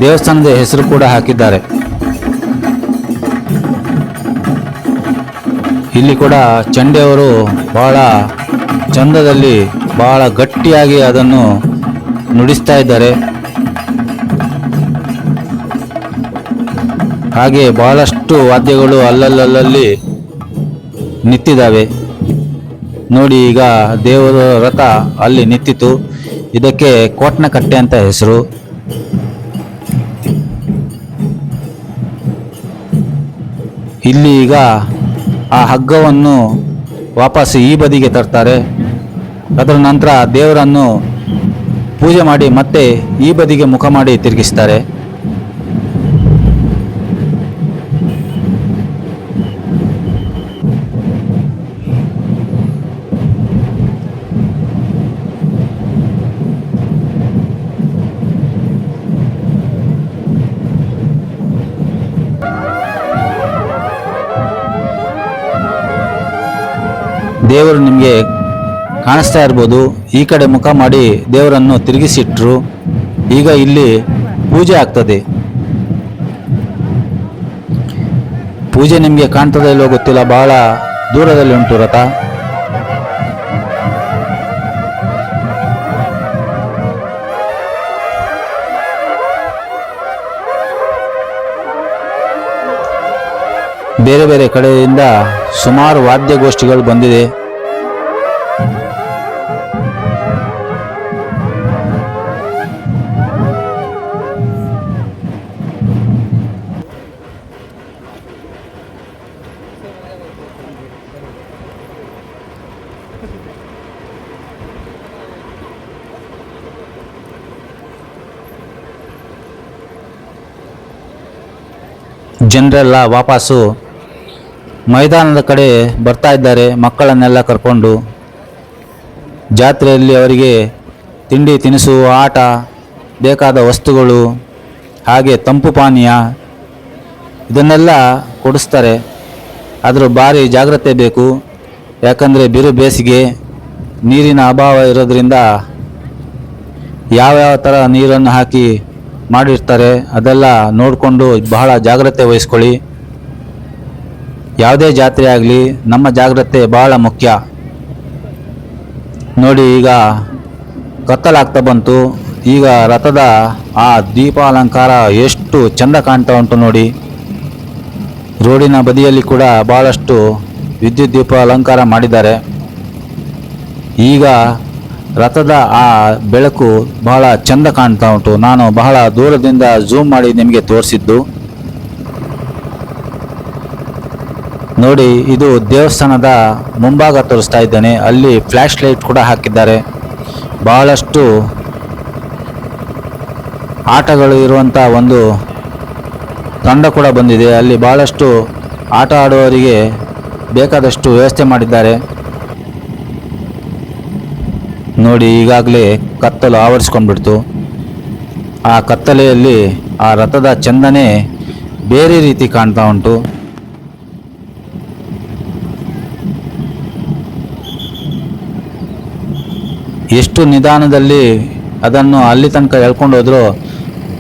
ದೇವಸ್ಥಾನದ ಹೆಸರು ಕೂಡ ಹಾಕಿದ್ದಾರೆ. ಇಲ್ಲಿ ಕೂಡ ಚಂಡೆಯವರು ಬಹಳ ಚಂದದಲ್ಲಿ, ಬಹಳ ಗಟ್ಟಿಯಾಗಿ ಅದನ್ನು ನುಡಿಸ್ತಾ ಇದ್ದಾರೆ. ಹಾಗೆ ಬಹಳಷ್ಟು ವಾದ್ಯಗಳು ಅಲ್ಲಲ್ಲಿ ನಿಂತಿದ್ದಾವೆ. ನೋಡಿ, ಈಗ ದೇವರ ರಥ ಅಲ್ಲಿ ನಿಂತಿತು. ಇದಕ್ಕೆ ಕೋಟ್ನಕಟ್ಟೆ ಅಂತ ಹೆಸರು. ಇಲ್ಲಿ ಈಗ ಆ ಹಗ್ಗವನ್ನು ವಾಪಸ್ ಈ ಬದಿಗೆ ತರ್ತಾರೆ. ಅದರ ನಂತರ ದೇವರನ್ನು ಪೂಜೆ ಮಾಡಿ ಮತ್ತೆ ಈ ಬದಿಗೆ ಮುಖ ಮಾಡಿ ತಿರುಗಿಸ್ತಾರೆ. ದೇವರು ನಿಮಗೆ ಕಾಣಿಸ್ತಾ ಇರ್ಬೋದು. ಈ ಕಡೆ ಮುಖ ಮಾಡಿ ದೇವರನ್ನು ತಿರುಗಿಸಿಟ್ರು. ಈಗ ಇಲ್ಲಿ ಪೂಜೆ ಆಗ್ತದೆ. ಪೂಜೆ ನಿಮಗೆ ಕಾಣ್ತದೆ ಇಲ್ಲೋ ಗೊತ್ತಿಲ್ಲ, ಬಹಳ ದೂರದಲ್ಲಿ ಉಂಟು ರಥ. ಬೇರೆ ಬೇರೆ ಕಡೆಯಿಂದ ಸುಮಾರು ವಾದ್ಯಗೋಷ್ಠಿಗಳು ಬಂದಿದೆ. ಜನರೆಲ್ಲ ವಾಪಸ್ಸು ಮೈದಾನದ ಕಡೆ ಬರ್ತಾ ಇದ್ದಾರೆ, ಮಕ್ಕಳನ್ನೆಲ್ಲ ಕರ್ಕೊಂಡು. ಜಾತ್ರೆಯಲ್ಲಿ ಅವರಿಗೆ ತಿಂಡಿ ತಿನಿಸು, ಆಟ, ಬೇಕಾದ ವಸ್ತುಗಳು, ಹಾಗೆ ತಂಪು ಪಾನೀಯ ಇದನ್ನೆಲ್ಲ ಕೊಡಿಸ್ತಾರೆ. ಆದರೂ ಭಾರಿ ಜಾಗ್ರತೆ ಬೇಕು, ಯಾಕಂದರೆ ಬಿರು ಬೇಸಿಗೆ, ನೀರಿನ ಅಭಾವ ಇರೋದ್ರಿಂದ ಯಾವ್ಯಾವ ಥರ ನೀರನ್ನು ಹಾಕಿ ಮಾಡಿರ್ತಾರೆ ಅದೆಲ್ಲ ನೋಡಿಕೊಂಡು ಬಹಳ ಜಾಗ್ರತೆ ವಹಿಸ್ಕೊಳ್ಳಿ. ಯಾವುದೇ ಜಾತ್ರೆ ಆಗಲಿ ನಮ್ಮ ಜಾಗ್ರತೆ ಬಹಳ ಮುಖ್ಯ. ನೋಡಿ, ಈಗ ಕತ್ತಲಾಗ್ತಾ ಬಂತು. ಈಗ ರಥದ ಆ ದೀಪಾಲಂಕಾರ ಎಷ್ಟು ಚೆಂದ ಕಾಣ್ತಾ ಉಂಟು ನೋಡಿ. ರೋಡಿನ ಬದಿಯಲ್ಲಿ ಕೂಡ ಬಹಳಷ್ಟು ವಿದ್ಯುತ್ ದೀಪ ಅಲಂಕಾರ ಮಾಡಿದ್ದಾರೆ. ಈಗ ರಥದ ಆ ಬೆಳಕು ಬಹಳ ಚೆಂದ ಕಾಣ್ತಾ ಉಂಟು. ನಾನು ಬಹಳ ದೂರದಿಂದ ಝೂಮ್ ಮಾಡಿ ನಿಮಗೆ ತೋರಿಸಿದ್ದು ನೋಡಿ. ಇದು ದೇವಸ್ಥಾನದ ಮುಂಭಾಗ ತೋರಿಸ್ತಾ ಇದ್ದೇನೆ. ಅಲ್ಲಿ ಫ್ಲ್ಯಾಶ್ ಲೈಟ್ ಕೂಡ ಹಾಕಿದ್ದಾರೆ. ಬಹಳಷ್ಟು ಆಟಗಳು ಇರುವಂಥ ಒಂದು ತಂಡ ಕೂಡ ಬಂದಿದೆ. ಅಲ್ಲಿ ಬಹಳಷ್ಟು ಆಟ ಆಡುವವರಿಗೆ ಬೇಕಾದಷ್ಟು ವ್ಯವಸ್ಥೆ ಮಾಡಿದ್ದಾರೆ ನೋಡಿ. ಈಗಾಗಲೇ ಕತ್ತಲು ಆವರಿಸ್ಕೊಂಡ್ಬಿಡ್ತು. ಆ ಕತ್ತಲೆಯಲ್ಲಿ ಆ ರಥದ ಚಂದನೆ ಬೇರೆ ರೀತಿ ಕಾಣ್ತಾ ಉಂಟು. ಎಷ್ಟು ನಿಧಾನದಲ್ಲಿ ಅದನ್ನು ಅಲ್ಲಿ ತನಕ ಎಳ್ಕೊಂಡು ಹೋದ್ರೋ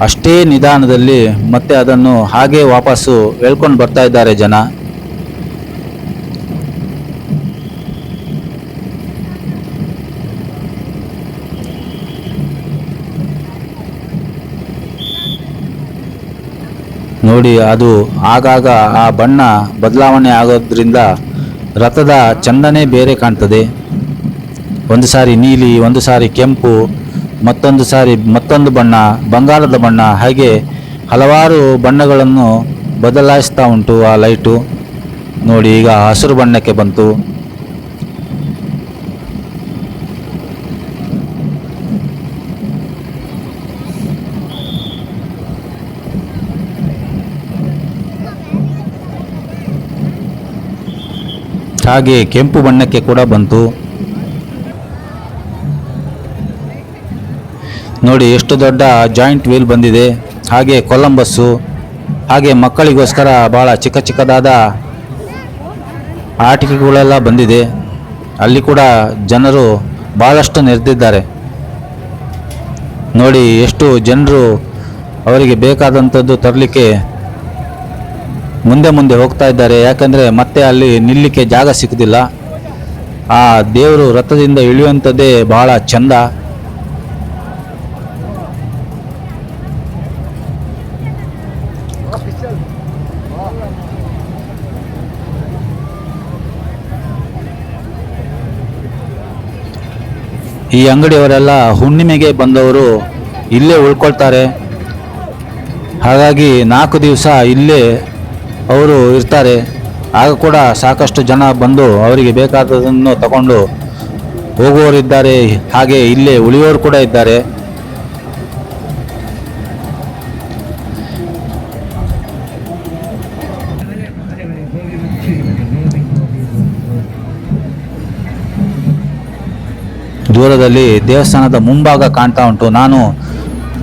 ಅಷ್ಟೇ ನಿಧಾನದಲ್ಲಿ ಮತ್ತೆ ಅದನ್ನು ಹಾಗೆ ವಾಪಸ್ಸು ಎಳ್ಕೊಂಡು ಬರ್ತಾ ಇದ್ದಾರೆ ಜನ. ನೋಡಿ, ಅದು ಆಗಾಗ ಆ ಬಣ್ಣ ಬದಲಾವಣೆ ಆಗೋದ್ರಿಂದ ರಥದ ಚಂದನೆ ಬೇರೆ ಕಾಣ್ತದೆ. ಒಂದು ಸಾರಿ ನೀಲಿ, ಒಂದು ಸಾರಿ ಕೆಂಪು, ಮತ್ತೊಂದು ಸಾರಿ ಮತ್ತೊಂದು ಬಣ್ಣ, ಬಂಗಾರದ ಬಣ್ಣ, ಹಾಗೆ ಹಲವಾರು ಬಣ್ಣಗಳನ್ನು ಬದಲಾಯಿಸ್ತಾ ಉಂಟು ಆ ಲೈಟು ನೋಡಿ. ಈಗ ಹಸಿರು ಬಣ್ಣಕ್ಕೆ ಬಂತು. ಹಾಗೆ ಕೆಂಪು ಬಣ್ಣಕ್ಕೆ ಕೂಡ ಬಂತು ನೋಡಿ. ಎಷ್ಟು ದೊಡ್ಡ ಜಾಯಿಂಟ್ ವೀಲ್ ಬಂದಿದೆ. ಹಾಗೆ ಕೊಲಂಬಸ್ಸು, ಹಾಗೆ ಮಕ್ಕಳಿಗೋಸ್ಕರ ಭಾಳ ಚಿಕ್ಕ ಚಿಕ್ಕದಾದ ಆಟಿಕೆಗಳೆಲ್ಲ ಬಂದಿದೆ. ಅಲ್ಲಿ ಕೂಡ ಜನರು ಭಾಳಷ್ಟು ನೆರೆದಿದ್ದಾರೆ ನೋಡಿ. ಎಷ್ಟು ಜನರು ಅವರಿಗೆ ಬೇಕಾದಂಥದ್ದು ತರಲಿಕ್ಕೆ ಮುಂದೆ ಮುಂದೆ ಹೋಗ್ತಾ ಇದ್ದಾರೆ. ಯಾಕಂದರೆ ಮತ್ತೆ ಅಲ್ಲಿ ನಿಲ್ಲಕ್ಕೆ ಜಾಗ ಸಿಕ್ಕುದಿಲ್ಲ. ಆ ದೇವರು ರಥದಿಂದ ಇಳಿಯುವಂಥದ್ದೇ ಬಹಳ ಚಂದ. ಈ ಅಂಗಡಿಯವರೆಲ್ಲ ಹುಣ್ಣಿಮೆಗೆ ಬಂದವರು ಇಲ್ಲೇ ಉಳ್ಕೊಳ್ತಾರೆ. ಹಾಗಾಗಿ 4 ದಿವಸ ಇಲ್ಲೇ ಅವರು ಇರ್ತಾರೆ. ಆಗ ಕೂಡ ಸಾಕಷ್ಟು ಜನ ಬಂದು ಅವರಿಗೆ ಬೇಕಾದದನ್ನು ತಗೊಂಡು ಹೋಗುವವರಿದ್ದಾರೆ, ಹಾಗೆ ಇಲ್ಲೇ ಉಳಿಯೋರು ಕೂಡ ಇದ್ದಾರೆ. ದೂರದಲ್ಲಿ ದೇವಸ್ಥಾನದ ಮುಂಭಾಗ ಕಾಣ್ತಾ ಉಂಟು. ನಾನು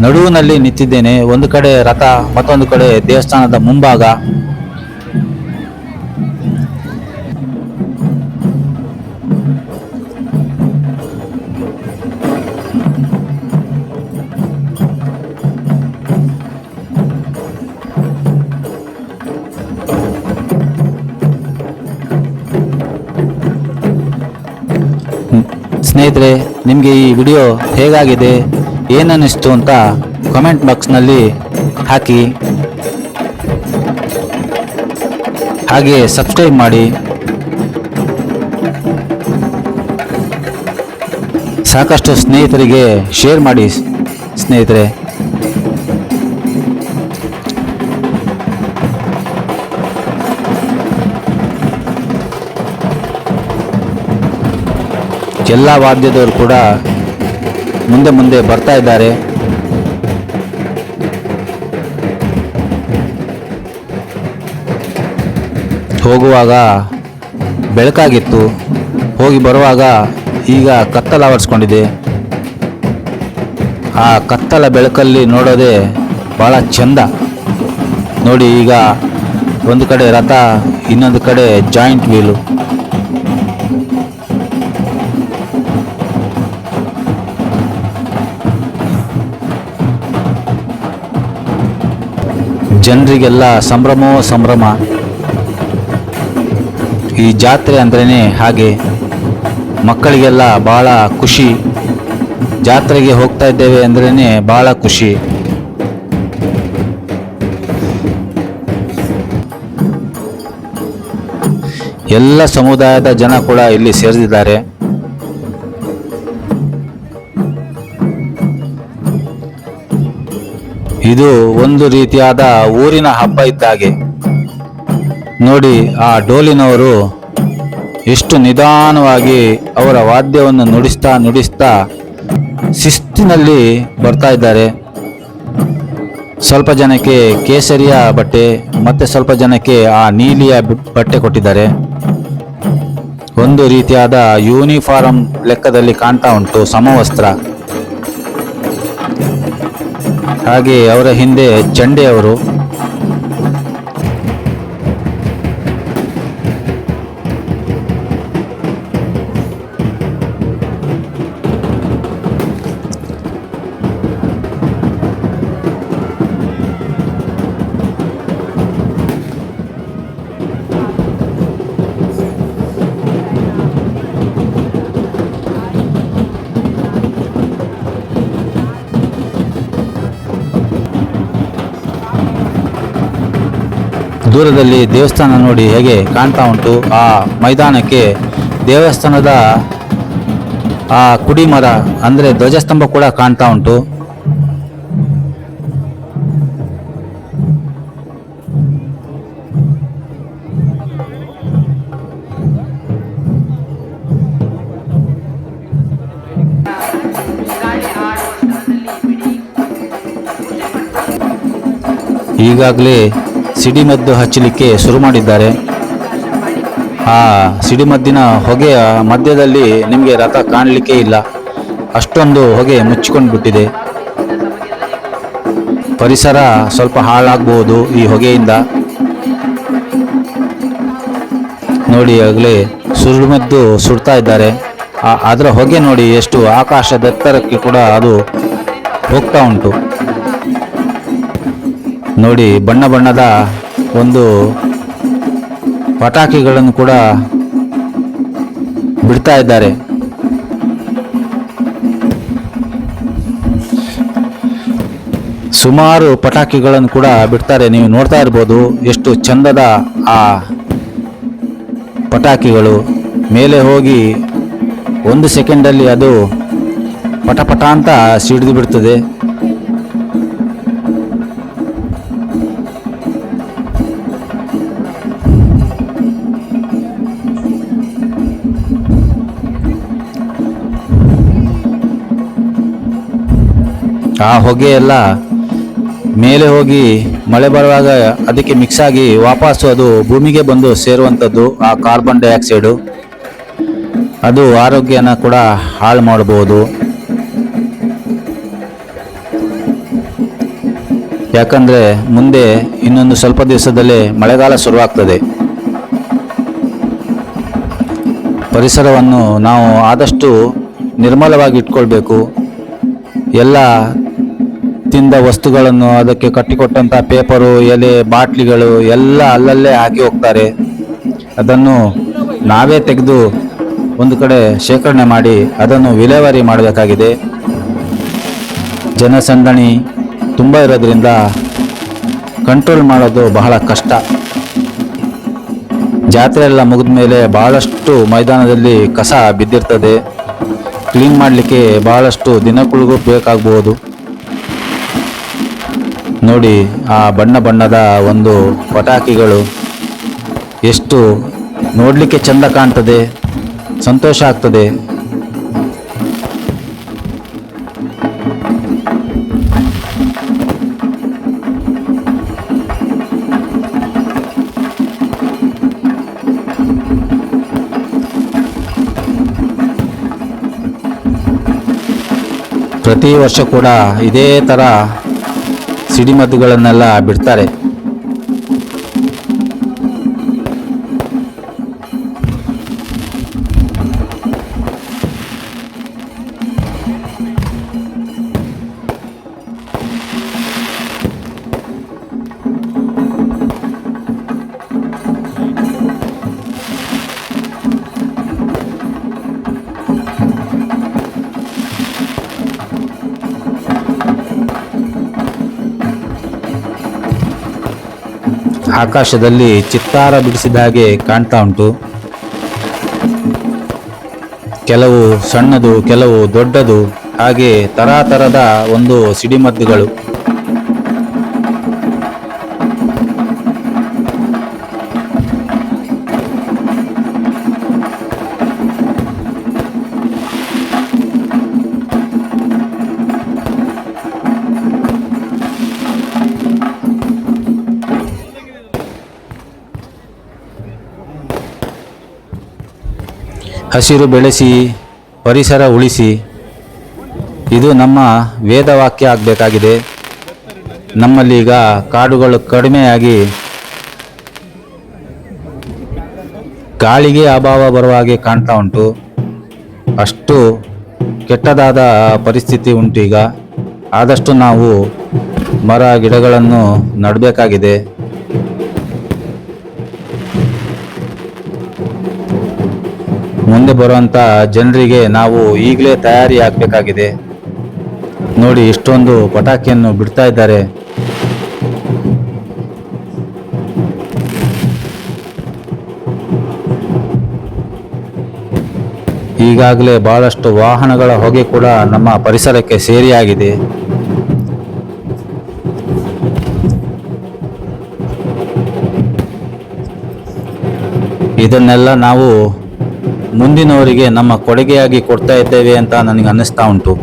ನಡುವಿನಲ್ಲಿ ನಿಂತಿದ್ದೇನೆ. ಒಂದು ಕಡೆ ರಥ, ಮತ್ತೊಂದು ಕಡೆ ದೇವಸ್ಥಾನದ ಮುಂಭಾಗ. ಸ್ನೇಹಿತರೆ, ನಿಮಗೆ ಈ ವಿಡಿಯೋ ಹೇಗಾಗಿದೆ, ಏನನ್ನಿಸ್ತು ಅಂತ ಕಮೆಂಟ್ ಬಾಕ್ಸ್ನಲ್ಲಿ ಹಾಕಿ. ಹಾಗೆ ಸಬ್ಸ್ಕ್ರೈಬ್ ಮಾಡಿ. ಸಾಕಷ್ಟು ಸ್ನೇಹಿತರಿಗೆ ಶೇರ್ ಮಾಡಿ ಸ್ನೇಹಿತರೆ. ಎಲ್ಲ ವಾದ್ಯದವರು ಕೂಡ ಮುಂದೆ ಮುಂದೆ ಬರ್ತಾ ಇದ್ದಾರೆ. ಹೋಗುವಾಗ ಬೆಳಕಾಗಿತ್ತು, ಹೋಗಿ ಬರುವಾಗ ಈಗ ಕತ್ತಲ ಆವರಿಸ್ಕೊಂಡಿದೆ. ಆ ಕತ್ತಲ ಬೆಳಕಲ್ಲಿ ನೋಡೋದೇ ಭಾಳ ಚೆಂದ. ನೋಡಿ, ಈಗ ಒಂದು ಕಡೆ ರಥ, ಇನ್ನೊಂದು ಕಡೆ ಜಾಯಿಂಟ್ ವೀಲು. ಜನರಿಗೆಲ್ಲ ಸಂಭ್ರಮೋ ಸಂಭ್ರಮ. ಈ ಜಾತ್ರೆ ಅಂದ್ರೇ ಹಾಗೆ. ಮಕ್ಕಳಿಗೆಲ್ಲ ಭಾಳ ಖುಷಿ. ಜಾತ್ರೆಗೆ ಹೋಗ್ತಾ ಇದ್ದೇವೆ ಅಂದ್ರೇ ಭಾಳ ಖುಷಿ. ಎಲ್ಲ ಸಮುದಾಯದ ಜನ ಕೂಡ ಇಲ್ಲಿ ಸೇರಿದ್ದಾರೆ. ಇದು ಒಂದು ರೀತಿಯಾದ ಊರಿನ ಹಬ್ಬ ಇದ್ದಾಗೆ. ನೋಡಿ, ಆ ಡೋಲಿನವರು ಎಷ್ಟು ನಿಧಾನವಾಗಿ ಅವರ ವಾದ್ಯವನ್ನು ನುಡಿಸ್ತಾ ಶಿಸ್ತಿನಲ್ಲಿ ಬರ್ತಾ ಇದ್ದಾರೆ. ಸ್ವಲ್ಪ ಜನಕ್ಕೆ ಕೇಸರಿಯ ಬಟ್ಟೆ ಮತ್ತೆ ಸ್ವಲ್ಪ ಜನಕ್ಕೆ ಆ ನೀಲಿಯ ಬಟ್ಟೆ ಕೊಟ್ಟಿದ್ದಾರೆ. ಒಂದು ರೀತಿಯಾದ ಯೂನಿಫಾರ್ಮ್ ಲೆಕ್ಕದಲ್ಲಿ ಕಾಣ್ತಾ ಉಂಟು, ಸಮವಸ್ತ್ರ. ಹಾಗೆ ಅವರ ಹಿಂದೆ ಚಂಡೆಯವರು. ದೂರದಲ್ಲಿ ದೇವಸ್ಥಾನ ನೋಡಿ ಹೇಗೆ ಕಾಣ್ತಾ ಉಂಟು. ಆ ಮೈದಾನಕ್ಕೆ ದೇವಸ್ಥಾನದ ಆ ಕುಡಿ ಮರ ಅಂದರೆ ಧ್ವಜಸ್ತಂಭ ಕೂಡ ಕಾಣ್ತಾ ಉಂಟು. ಈಗಾಗಲೇ ಸಿಡಿಮದ್ದು ಹಚ್ಚಲಿಕ್ಕೆ ಶುರು ಮಾಡಿದ್ದಾರೆ. ಆ ಸಿಡಿಮದ್ದಿನ ಹೊಗೆಯ ಮಧ್ಯದಲ್ಲಿ ನಿಮಗೆ ರಥ ಕಾಣಲಿಕ್ಕೆ ಇಲ್ಲ, ಅಷ್ಟೊಂದು ಹೊಗೆ ಮುಚ್ಚಿಕೊಂಡು ಬಿಟ್ಟಿದೆ. ಪರಿಸರ ಸ್ವಲ್ಪ ಹಾಳಾಗಬಹುದು ಈ ಹೊಗೆಯಿಂದ. ನೋಡಿ, ಆಗಲೇ ಸುರುಮದ್ದು ಸುಡ್ತಾ ಇದ್ದಾರೆ. ಅದರ ಹೊಗೆ ನೋಡಿ ಎಷ್ಟು ಆಕಾಶದ ಎತ್ತರಕ್ಕೆ ಕೂಡ ಅದು ಹೋಗ್ತಾ ಉಂಟು. ನೋಡಿ, ಬಣ್ಣ ಬಣ್ಣದ ಒಂದು ಪಟಾಕಿಗಳನ್ನು ಕೂಡ ಬಿಡ್ತಾ ಇದ್ದಾರೆ. ಸುಮಾರು ಪಟಾಕಿಗಳನ್ನು ಕೂಡ ಬಿಡ್ತಾರೆ. ನೀವು ನೋಡ್ತಾ ಇರ್ಬೋದು ಎಷ್ಟು ಚಂದದ ಆ ಪಟಾಕಿಗಳು. ಮೇಲೆ ಹೋಗಿ 1 ಸೆಕೆಂಡಲ್ಲಿ ಅದು ಪಟಪಟ ಅಂತ ಸಿಡಿದು ಬಿಡ್ತದೆ. ಆ ಹೊಗೆ ಎಲ್ಲ ಮೇಲೆ ಹೋಗಿ ಮಳೆ ಬರುವಾಗ ಅದಕ್ಕೆ ಮಿಕ್ಸ್ ಆಗಿ ವಾಪಸ್ಸು ಅದು ಭೂಮಿಗೆ ಬಂದು ಸೇರುವಂಥದ್ದು. ಆ ಕಾರ್ಬನ್ ಡೈಆಕ್ಸೈಡು ಅದು ಆರೋಗ್ಯನ ಕೂಡ ಹಾಳು ಮಾಡಬಹುದು. ಯಾಕಂದರೆ ಮುಂದೆ ಇನ್ನೊಂದು ಸ್ವಲ್ಪ ದಿವಸದಲ್ಲೇ ಮಳೆಗಾಲ ಶುರುವಾಗ್ತದೆ. ಪರಿಸರವನ್ನು ನಾವು ಆದಷ್ಟು ನಿರ್ಮಲವಾಗಿ ಇಟ್ಕೊಳ್ಬೇಕು. ಎಲ್ಲ ತಿಂದ ವಸ್ತುಗಳನ್ನು, ಅದಕ್ಕೆ ಕಟ್ಟಿಕೊಟ್ಟಂಥ ಪೇಪರು, ಎಲೆ, ಬಾಟ್ಲಿಗಳು ಎಲ್ಲ ಅಲ್ಲಲ್ಲೇ ಹಾಕಿ ಹೋಗ್ತಾರೆ. ಅದನ್ನು ನಾವೇ ತೆಗೆದು ಒಂದು ಕಡೆ ಶೇಖರಣೆ ಮಾಡಿ ಅದನ್ನು ವಿಲೇವಾರಿ ಮಾಡಬೇಕಾಗಿದೆ. ಜನಸಂದಣಿ ತುಂಬ ಇರೋದ್ರಿಂದ ಕಂಟ್ರೋಲ್ ಮಾಡೋದು ಬಹಳ ಕಷ್ಟ. ಜಾತ್ರೆ ಎಲ್ಲ ಮುಗಿದ ಮೇಲೆ ಬಹಳಷ್ಟು ಮೈದಾನದಲ್ಲಿ ಕಸ ಬಿದ್ದಿರ್ತದೆ. ಕ್ಲೀನ್ ಮಾಡಲಿಕ್ಕೆ ಬಹಳಷ್ಟು ದಿನಗಳಿಗೂ ಬೇಕಾಗಬಹುದು. ನೋಡಿ, ಆ ಬಣ್ಣ ಬಣ್ಣದ ಒಂದು ಪಟಾಕಿಗಳು ಎಷ್ಟು ನೋಡಲಿಕ್ಕೆ ಚೆಂದ ಕಾಣ್ತದೆ, ಸಂತೋಷ ಆಗ್ತದೆ. ಪ್ರತಿ ವರ್ಷ ಕೂಡ ಇದೇ ಥರ ಸಿಡಿಮದ್ದುಗಳನ್ನೆಲ್ಲ ಬಿಡ್ತಾರೆ. ಆಕಾಶದಲ್ಲಿ ಚಿತ್ತಾರ ಬಿಡಿಸಿದ ಹಾಗೆ ಕಾಣ್ತಾ ಉಂಟು. ಕೆಲವು ಸಣ್ಣದು, ಕೆಲವು ದೊಡ್ಡದು, ಹಾಗೆ ತರತರದ ಒಂದು ಸಿಡಿಮದ್ದುಗಳು. ಹಸಿರು ಬೆಳೆಸಿ, ಪರಿಸರ ಉಳಿಸಿ, ಇದು ನಮ್ಮ ವೇದವಾಕ್ಯ ಆಗಬೇಕಾಗಿದೆ. ನಮ್ಮಲ್ಲೀಗ ಕಾಡುಗಳು ಕಡಿಮೆಯಾಗಿ ಗಾಳಿಗೆ ಅಭಾವ ಬರುವ ಹಾಗೆ ಕಾಣ್ತಾ ಉಂಟು. ಅಷ್ಟು ಕೆಟ್ಟದಾದ ಪರಿಸ್ಥಿತಿ ಉಂಟು ಈಗ. ಆದಷ್ಟು ನಾವು ಮರ ಗಿಡಗಳನ್ನು ನೆಡಬೇಕಾಗಿದೆ. ಮುಂದೆ ಬರುವಂಥ ಜನರಿಗೆ ನಾವು ಈಗಲೇ ತಯಾರಿ ಆಗಬೇಕಾಗಿದೆ. ನೋಡಿ, ಇಷ್ಟೊಂದು ಪಟಾಕಿಯನ್ನು ಬಿಡ್ತಾ ಇದ್ದಾರೆ. ಈಗಾಗಲೇ ಬಹಳಷ್ಟು ವಾಹನಗಳ ಹೊಗೆ ಕೂಡ ನಮ್ಮ ಪರಿಸರಕ್ಕೆ ಸೇರಿಯಾಗಿದೆ. ಇದನ್ನೆಲ್ಲ ನಾವು ಮುಂದಿನವರಿಗೆ ನಮ್ಮ ಕೊಡುಗೆಯಾಗಿ ಕೊಡ್ತಾ ಇದ್ದೇವೆ ಅಂತ ನನಗೆ ಅನ್ನಿಸ್ತಾ ಉಂಟು.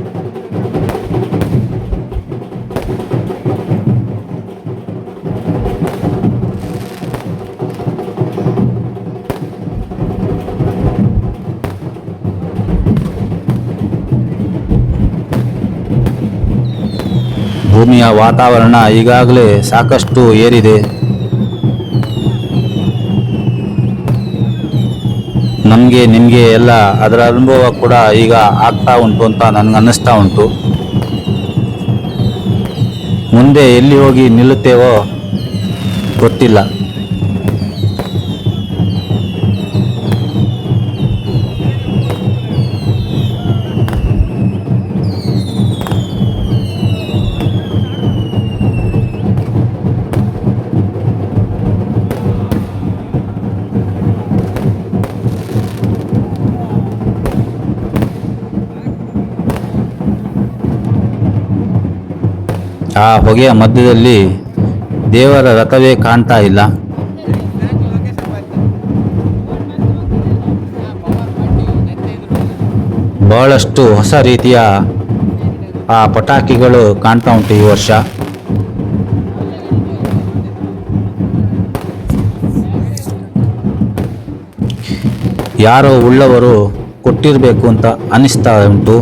ಭೂಮಿಯ ವಾತಾವರಣ ಈಗಾಗಲೇ ಸಾಕಷ್ಟು ಏರಿದೆ. ನಮಗೆ ನಿಮಗೆ ಎಲ್ಲ ಅದರ ಅನುಭವ ಕೂಡ ಈಗ ಆಗ್ತಾ ಉಂಟು ಅಂತ ನನಗೆ ಅನ್ನಿಸ್ತಾ ಉಂಟು. ಮುಂದೆ ಎಲ್ಲಿ ಹೋಗಿ ನಿಲ್ಲುತ್ತೇವೋ ಗೊತ್ತಿಲ್ಲ. ಆ ಹೊಗೆಯ ಮಧ್ಯದಲ್ಲಿ ದೇವರ ರಥವೇ ಕಾಣ್ತಾ ಇಲ್ಲ. ಬಹಳಷ್ಟು ಹೊಸ ರೀತಿಯ ಆ ಪಟಾಕಿಗಳು ಕಾಣ್ತಾ ಉಂಟು ಈ ವರ್ಷ. ಯಾರೋ ಉಳ್ಳವರು ಕೊಟ್ಟಿರಬೇಕು ಅಂತ ಅನಿಸ್ತಾ ಉಂಟು.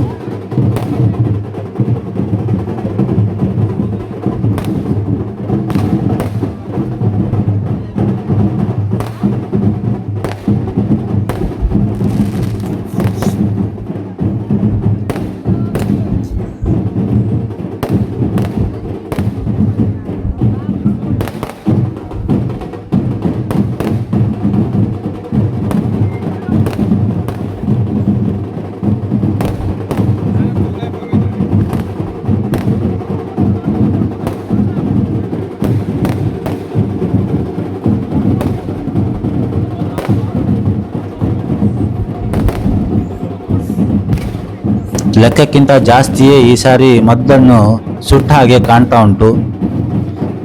ಲೆಕ್ಕಕ್ಕಿಂತ ಜಾಸ್ತಿಯೇ ಈ ಸಾರಿ ಮದ್ದನ್ನು ಸುಟ್ಟ ಹಾಗೆ ಕಾಣ್ತಾ ಉಂಟು.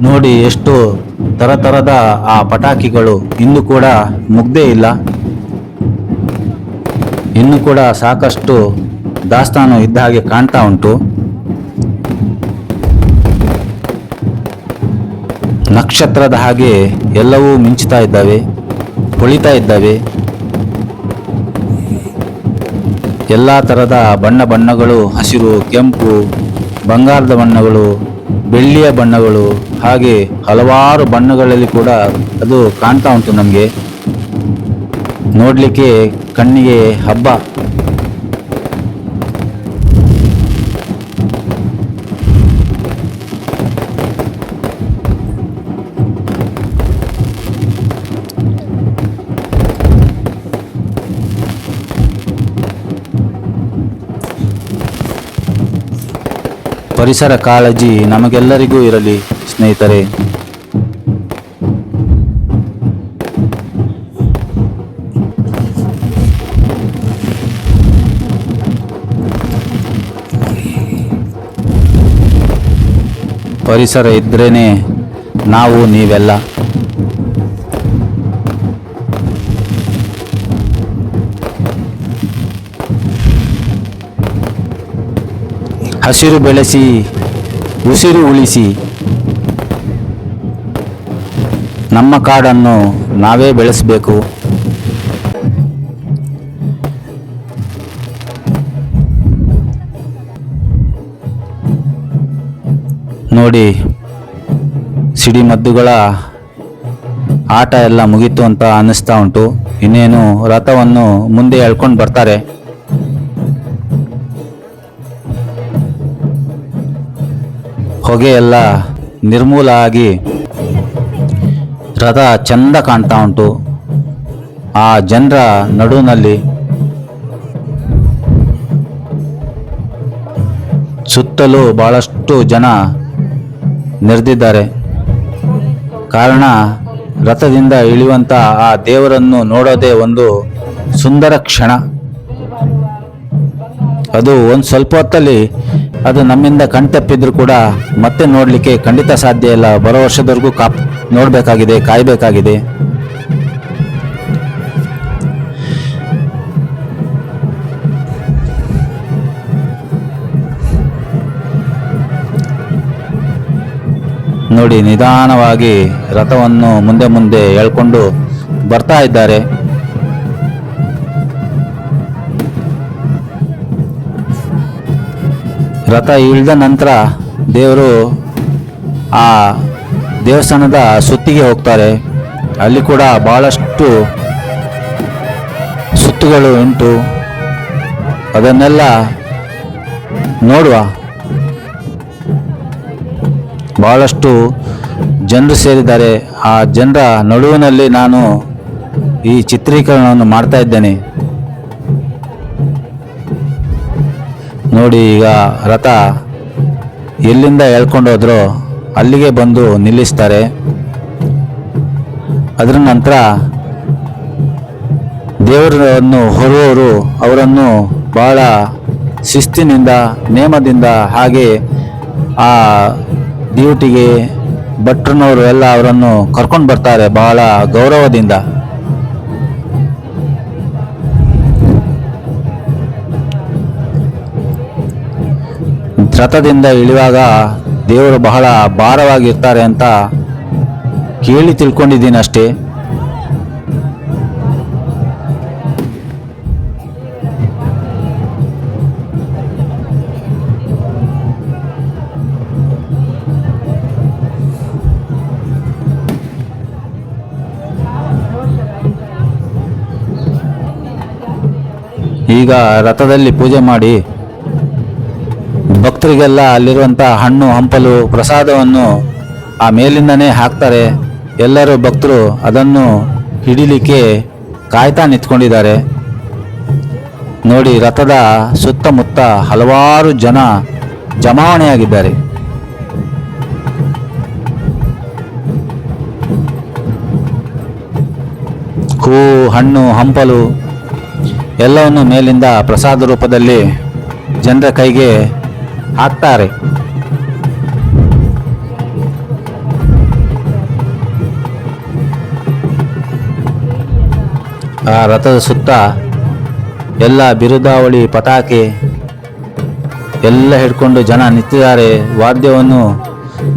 ನೋಡಿ ಎಷ್ಟು ತರತರದ ಆ ಪಟಾಕಿಗಳು ಇನ್ನೂ ಕೂಡ ಮುಗ್ದೇ ಇಲ್ಲ. ಇನ್ನೂ ಕೂಡ ಸಾಕಷ್ಟು ದಾಸ್ತಾನು ಇದ್ದ ಹಾಗೆ ಕಾಣ್ತಾ ಉಂಟು. ನಕ್ಷತ್ರದ ಹಾಗೆ ಎಲ್ಲವೂ ಮಿಂಚುತ್ತಾ ಇದ್ದಾವೆ, ಹೊಳಿತಾ ಇದ್ದಾವೆ. ಎಲ್ಲ ಥರದ ಬಣ್ಣಗಳು, ಹಸಿರು, ಕೆಂಪು, ಬಂಗಾರದ ಬಣ್ಣಗಳು, ಬೆಳ್ಳಿಯ ಬಣ್ಣಗಳು, ಹಾಗೆ ಹಲವಾರು ಬಣ್ಣಗಳಲ್ಲಿ ಕೂಡ ಅದು ಕಾಣ್ತಾ ಉಂಟು. ನಮಗೆ ನೋಡಲಿಕ್ಕೆ ಕಣ್ಣಿಗೆ ಹಬ್ಬ. ಪರಿಸರ ಕಾಳಜಿ ನಮಗೆಲ್ಲರಿಗೂ ಇರಲಿ ಸ್ನೇಹಿತರೆ. ಪರಿಸರ ಇದ್ರೇನೆ ನಾವು ನೀವೆಲ್ಲ. ಹಸಿರು ಬೆಳೆಸಿ, ಉಸಿರು ಉಳಿಸಿ, ನಮ್ಮ ಕಾಡನ್ನು ನಾವೇ ಬೆಳೆಸಬೇಕು. ನೋಡಿ, ಸಿಡಿಮದ್ದುಗಳ ಆಟ ಎಲ್ಲ ಮುಗೀತು ಅಂತ ಅನ್ನಿಸ್ತಾ ಉಂಟು. ಇನ್ನೇನು ರಥವನ್ನು ಮುಂದೆ ಎಳ್ಕೊಂಡು ಬರ್ತಾರೆ. ಹೊಗೆ ಎಲ್ಲ ನಿರ್ಮೂಲ ಆಗಿ ರಥ ಚಂದ ಕಾಣ್ತಾ ಉಂಟು. ಆ ಜನರ ನಡುವಿನಲ್ಲಿ ಸುತ್ತಲೂ ಬಹಳಷ್ಟು ಜನ ನೆರೆದಿದ್ದಾರೆ. ಕಾರಣ ರಥದಿಂದ ಇಳಿಯುವಂಥ ಆ ದೇವರನ್ನು ನೋಡೋದೇ ಒಂದು ಸುಂದರ ಕ್ಷಣ. ಅದು ಒಂದು ಸ್ವಲ್ಪ ಹೊತ್ತಲ್ಲಿ ಅದು ನಮ್ಮಿಂದ ಕಣ್ತಪ್ಪಿದ್ರು ಕೂಡ ಮತ್ತೆ ನೋಡಲಿಕ್ಕೆ ಖಂಡಿತ ಸಾಧ್ಯ ಇಲ್ಲ. ಬರೋ ವರ್ಷದವರೆಗೂ ನೋಡಬೇಕಾಗಿದೆ, ಕಾಯಬೇಕಾಗಿದೆ. ನೋಡಿ, ನಿಧಾನವಾಗಿ ರಥವನ್ನು ಮುಂದೆ ಮುಂದೆ ಎಳ್ಕೊಂಡು ಬರ್ತಾ ಇದ್ದಾರೆ. ರಥ ಇಳಿದ ನಂತರ ದೇವರು ಆ ದೇವಸ್ಥಾನದ ಸುತ್ತಿಗೆ ಹೋಗ್ತಾರೆ. ಅಲ್ಲಿ ಕೂಡ ಬಹಳಷ್ಟು ಸುತ್ತುಗಳು ಉಂಟು. ಅದನ್ನೆಲ್ಲ ನೋಡುವ. ಬಹಳಷ್ಟು ಜನರು ಸೇರಿದ್ದಾರೆ. ಆ ಜನರ ನಡುವಿನಲ್ಲಿ ನಾನು ಈ ಚಿತ್ರೀಕರಣವನ್ನು ಮಾಡ್ತಾ ಇದ್ದೇನೆ. ನೋಡಿ, ಈಗ ರಥ ಎಲ್ಲಿಂದ ಎಳ್ಕೊಂಡು ಹೋದ್ರೋ ಅಲ್ಲಿಗೆ ಬಂದು ನಿಲ್ಲಿಸ್ತಾರೆ. ಅದರ ನಂತರ ದೇವರನ್ನು ಹೊರುವವರು ಅವರನ್ನು ಬಹಳ ಶಿಸ್ತಿನಿಂದ, ನೇಮದಿಂದ, ಹಾಗೆ ಆ ಡ್ಯೂಟಿಗೆ ಭಟ್ರನವರು ಎಲ್ಲ ಅವರನ್ನು ಕರ್ಕೊಂಡು ಬರ್ತಾರೆ ಬಹಳ ಗೌರವದಿಂದ. ರಥದಿಂದ ಇಳಿಯುವಾಗ ದೇವರು ಬಹಳ ಭಾರವಾಗಿರ್ತಾರೆ ಅಂತ ಕೇಳಿ ತಿಳ್ಕೊಂಡಿದ್ದೀನಿ ಅಷ್ಟೇ. ಈಗ ರಥದಲ್ಲಿ ಪೂಜೆ ಮಾಡಿ ಭಕ್ತರಿಗೆಲ್ಲ ಅಲ್ಲಿರುವಂಥ ಹಣ್ಣು ಹಂಪಲು ಪ್ರಸಾದವನ್ನು ಆ ಮೇಲಿಂದನೇ ಹಾಕ್ತಾರೆ. ಎಲ್ಲರೂ ಭಕ್ತರು ಅದನ್ನು ಹಿಡಿಲಿಕ್ಕೆ ಕಾಯ್ತಾ ನಿಂತ್ಕೊಂಡಿದ್ದಾರೆ. ನೋಡಿ, ರಥದ ಸುತ್ತಮುತ್ತ ಹಲವಾರು ಜನ ಜಮಾವಣೆಯಾಗಿದ್ದಾರೆ. ಹೂ, ಹಣ್ಣು ಹಂಪಲು ಎಲ್ಲವನ್ನು ಮೇಲಿಂದ ಪ್ರಸಾದ ರೂಪದಲ್ಲಿ ಜನರ ಕೈಗೆ ಹಾಕ್ತಾರೆ. ಆ ರಥದ ಸುತ್ತ ಎಲ್ಲ ಬಿರುದಾವಳಿ ಪತಾಕೆ ಎಲ್ಲ ಹಿಡ್ಕೊಂಡು ಜನ ನಿಂತಿದ್ದಾರೆ, ವಾದ್ಯವನ್ನು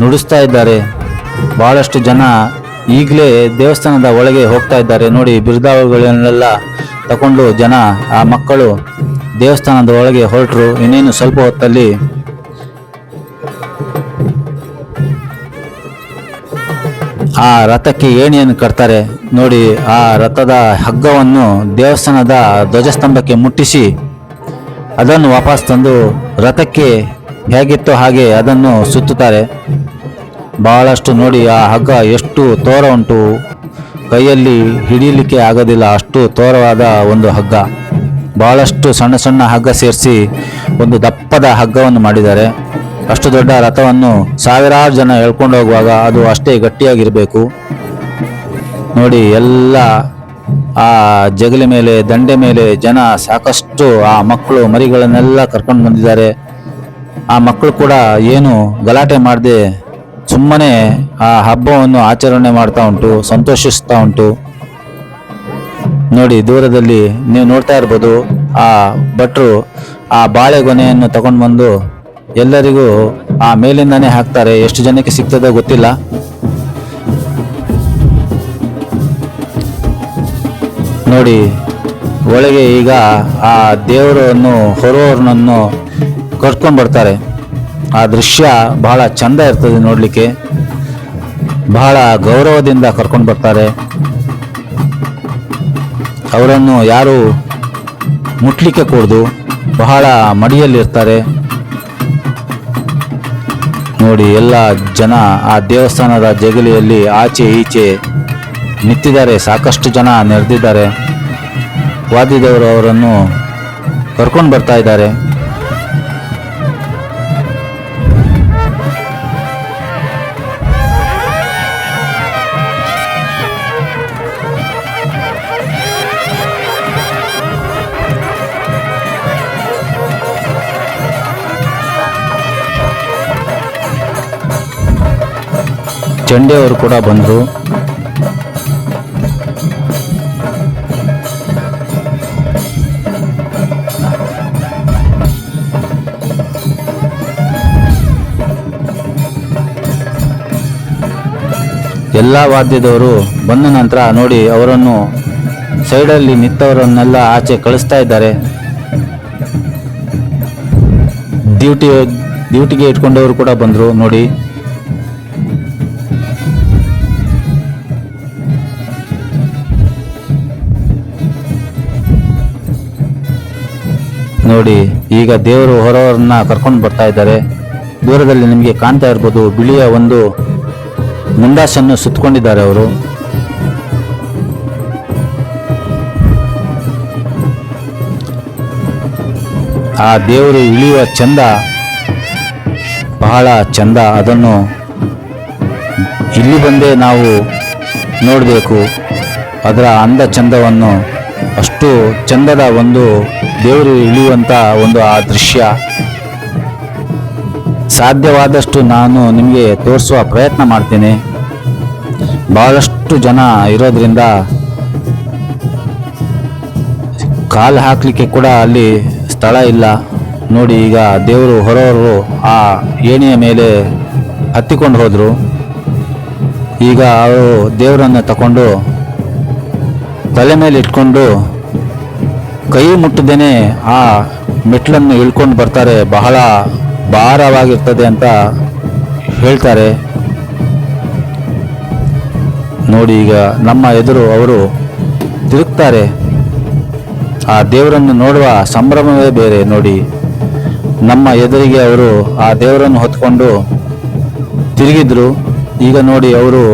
ನುಡಿಸ್ತಾ ಇದ್ದಾರೆ. ಬಹಳಷ್ಟು ಜನ ಈಗಲೇ ದೇವಸ್ಥಾನದ ಒಳಗೆ ಹೋಗ್ತಾ ಇದ್ದಾರೆ. ನೋಡಿ, ಬಿರುದಾವಳಿಗಳನ್ನೆಲ್ಲ ತಗೊಂಡು ಜನ, ಆ ಮಕ್ಕಳು ದೇವಸ್ಥಾನದ ಒಳಗೆ ಹೊರಟರು. ಇನ್ನೇನು ಸ್ವಲ್ಪ ಹೊತ್ತಲ್ಲಿ ಆ ರಥಕ್ಕೆ ಏಣಿಯನ್ನು ಕಟ್ತಾರೆ. ನೋಡಿ, ಆ ರಥದ ಹಗ್ಗವನ್ನು ದೇವಸ್ಥಾನದ ಧ್ವಜಸ್ತಂಭಕ್ಕೆ ಮುಟ್ಟಿಸಿ ಅದನ್ನು ವಾಪಸ್ ತಂದು ರಥಕ್ಕೆ ಹೇಗಿತ್ತೋ ಹಾಗೆ ಅದನ್ನು ಸುತ್ತುತ್ತಾರೆ. ಬಹಳಷ್ಟು ನೋಡಿ, ಆ ಹಗ್ಗ ಎಷ್ಟು ತೋರ ಉಂಟು, ಕೈಯಲ್ಲಿ ಹಿಡಿಯಲಿಕ್ಕೆ ಆಗೋದಿಲ್ಲ, ಅಷ್ಟು ತೋರವಾದ ಒಂದು ಹಗ್ಗ. ಬಹಳಷ್ಟು ಸಣ್ಣ ಸಣ್ಣ ಹಗ್ಗ ಸೇರಿಸಿ ಒಂದು ದಪ್ಪದ ಹಗ್ಗವನ್ನು ಮಾಡಿದ್ದಾರೆ. ಅಷ್ಟು ದೊಡ್ಡ ರಥವನ್ನು ಸಾವಿರಾರು ಜನ ಎಳ್ಕೊಂಡು ಹೋಗುವಾಗ ಅದು ಅಷ್ಟೇ ಗಟ್ಟಿಯಾಗಿರಬೇಕು. ನೋಡಿ, ಎಲ್ಲ ಆ ಜಗಲಿ ಮೇಲೆ, ದಂಡೆ ಮೇಲೆ ಜನ ಸಾಕಷ್ಟು, ಆ ಮಕ್ಕಳು ಮರಿಗಳನ್ನೆಲ್ಲ ಕರ್ಕೊಂಡು ಬಂದಿದ್ದಾರೆ. ಆ ಮಕ್ಕಳು ಕೂಡ ಏನು ಗಲಾಟೆ ಮಾಡದೆ ಸುಮ್ಮನೆ ಆ ಹಬ್ಬವನ್ನು ಆಚರಣೆ ಮಾಡ್ತಾ ಉಂಟು, ಸಂತೋಷಿಸ್ತಾ ಉಂಟು. ನೋಡಿ, ದೂರದಲ್ಲಿ ನೀವು ನೋಡ್ತಾ ಇರ್ಬೋದು, ಆ ಭಟ್ರು ಆ ಬಾಳೆಗೊನೆಯನ್ನು ತಗೊಂಡು ಬಂದು ಎಲ್ಲರಿಗೂ ಆ ಮೇಲಿಂದಾನೇ ಹಾಕ್ತಾರೆ. ಎಷ್ಟು ಜನಕ್ಕೆ ಸಿಗ್ತದೋ ಗೊತ್ತಿಲ್ಲ. ನೋಡಿ, ಒಳಗೆ ಈಗ ಆ ದೇವರನ್ನು ಹೊರೋರ್ನನ್ನು ಕರ್ಕೊಂಡು ಬರ್ತಾರೆ. ಆ ದೃಶ್ಯ ಬಹಳ ಚಂದ ಇರ್ತದೆ ನೋಡಲಿಕ್ಕೆ. ಬಹಳ ಗೌರವದಿಂದ ಕರ್ಕೊಂಡು ಬರ್ತಾರೆ. ಅವರನ್ನು ಯಾರು ಮುಟ್ಲಿಕ್ಕೆ ಕೂಡದು, ಬಹಳ ಮಡಿಯಲ್ಲಿರ್ತಾರೆ. ನೋಡಿ, ಎಲ್ಲ ಜನ ಆ ದೇವಸ್ಥಾನದ ಜಗಲಿಯಲ್ಲಿ ಆಚೆ ಈಚೆ ನಿಂತಿದ್ದಾರೆ. ಸಾಕಷ್ಟು ಜನ ನೆರೆದಿದ್ದಾರೆ. ವಾದ್ಯದವರು ಅವರನ್ನು ಕರ್ಕೊಂಡು ಬರ್ತಾ ಇದ್ದಾರೆ. ಚಂಡೆಯವರು ಕೂಡ ಬಂದರು. ಎಲ್ಲ ವಾದ್ಯದವರು ಬಂದ ನಂತರ ನೋಡಿ, ಅವರನ್ನು ಸೈಡಲ್ಲಿ ನಿಂತವರನ್ನೆಲ್ಲ ಆಚೆ ಕಳಿಸ್ತಾ ಇದ್ದಾರೆ. ಡ್ಯೂಟಿಗೆ ಇಟ್ಕೊಂಡವರು ಕೂಡ ಬಂದರು. ನೋಡಿ, ನೋಡಿ ಈಗ ದೇವರು ಹೊರವರನ್ನ ಕರ್ಕೊಂಡು ಬರ್ತಾ ಇದ್ದಾರೆ. ದೂರದಲ್ಲಿ ನಿಮಗೆ ಕಾಣ್ತಾ ಇರ್ಬೋದು, ಬಿಳಿಯ ಒಂದು ಮುಂಡಾಸನ್ನು ಸುತ್ತಕೊಂಡಿದ್ದಾರೆ ಅವರು. ಆ ದೇವರು ಇಳಿಯುವ ಚಂದ ಬಹಳ ಚಂದ. ಅದನ್ನು ಇಲ್ಲಿ ಬಂದೇ ನಾವು ನೋಡಬೇಕು. ಅದರ ಅಂದ ಚಂದವನ್ನು, ಅಷ್ಟು ಚಂದದ ಒಂದು ದೇವರು ಇಳಿಯುವಂಥ ಒಂದು ಆ ದೃಶ್ಯ ಸಾಧ್ಯವಾದಷ್ಟು ನಾನು ನಿಮಗೆ ತೋರಿಸುವ ಪ್ರಯತ್ನ ಮಾಡ್ತೇನೆ. ಬಹಳಷ್ಟು ಜನ ಇರೋದ್ರಿಂದ ಕಾಲು ಹಾಕಲಿಕ್ಕೆ ಕೂಡ ಅಲ್ಲಿ ಸ್ಥಳ ಇಲ್ಲ. ನೋಡಿ, ಈಗ ದೇವರು ಹೊರವರು ಆ ಏಣಿಯ ಮೇಲೆ ಹತ್ತಿಕೊಂಡು ಹೋದರು. ಈಗ ಅವರು ದೇವರನ್ನು ತಗೊಂಡು ತಲೆ ಮೇಲೆ ಇಟ್ಕೊಂಡು ಕೈ ಮುಟ್ಟದೇನೆ ಆ ಮೆಟ್ಲನ್ನು ಇಳ್ಕೊಂಡು ಬರ್ತಾರೆ. ಬಹಳ ಭಾರವಾಗಿರ್ತದೆ ಅಂತ ಹೇಳ್ತಾರೆ. ನೋಡಿ, ಈಗ ನಮ್ಮ ಎದುರು ಅವರು ತಿರುಗ್ತಾರೆ. ಆ ದೇವರನ್ನು ನೋಡುವ ಸಂಭ್ರಮವೇ ಬೇರೆ. ನೋಡಿ, ನಮ್ಮ ಎದುರಿಗೆ ಅವರು ಆ ದೇವರನ್ನು ಹೊತ್ಕೊಂಡು ತಿರುಗಿದ್ರು. ಈಗ ನೋಡಿ, ಅವರು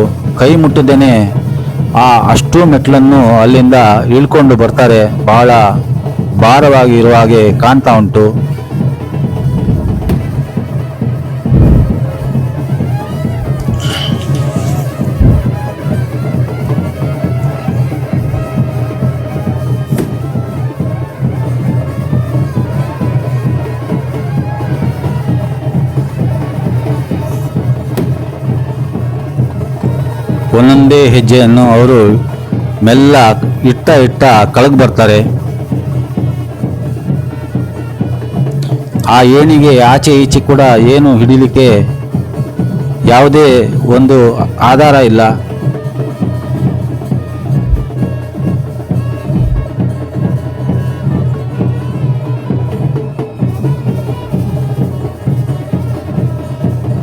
ಕೈ ಮುಟ್ಟದೇನೆ ಆ ಅಷ್ಟು ಮೆಟ್ಲನ್ನು ಅಲ್ಲಿಂದ ಇಳ್ಕೊಂಡು ಬರ್ತಾರೆ. ಬಹಳ ಭಾರವಾಗಿ ಇರುವ ಹಾಗೆ ಕಾಣ್ತಾ ಉಂಟು. ಒಂದೊಂದೇ ಹೆಜ್ಜೆಯನ್ನು ಅವರು ಮೆಲ್ಲ ಇಟ್ಟ ಕೆಳಗೆ ಬರ್ತಾರೆ. ಆ ಏಣಿಗೆ ಆಚೆ ಈಚೆ ಕೂಡ ಏನು ಹಿಡಿಲಿಕ್ಕೆ ಯಾವುದೇ ಒಂದು ಆಧಾರ ಇಲ್ಲ.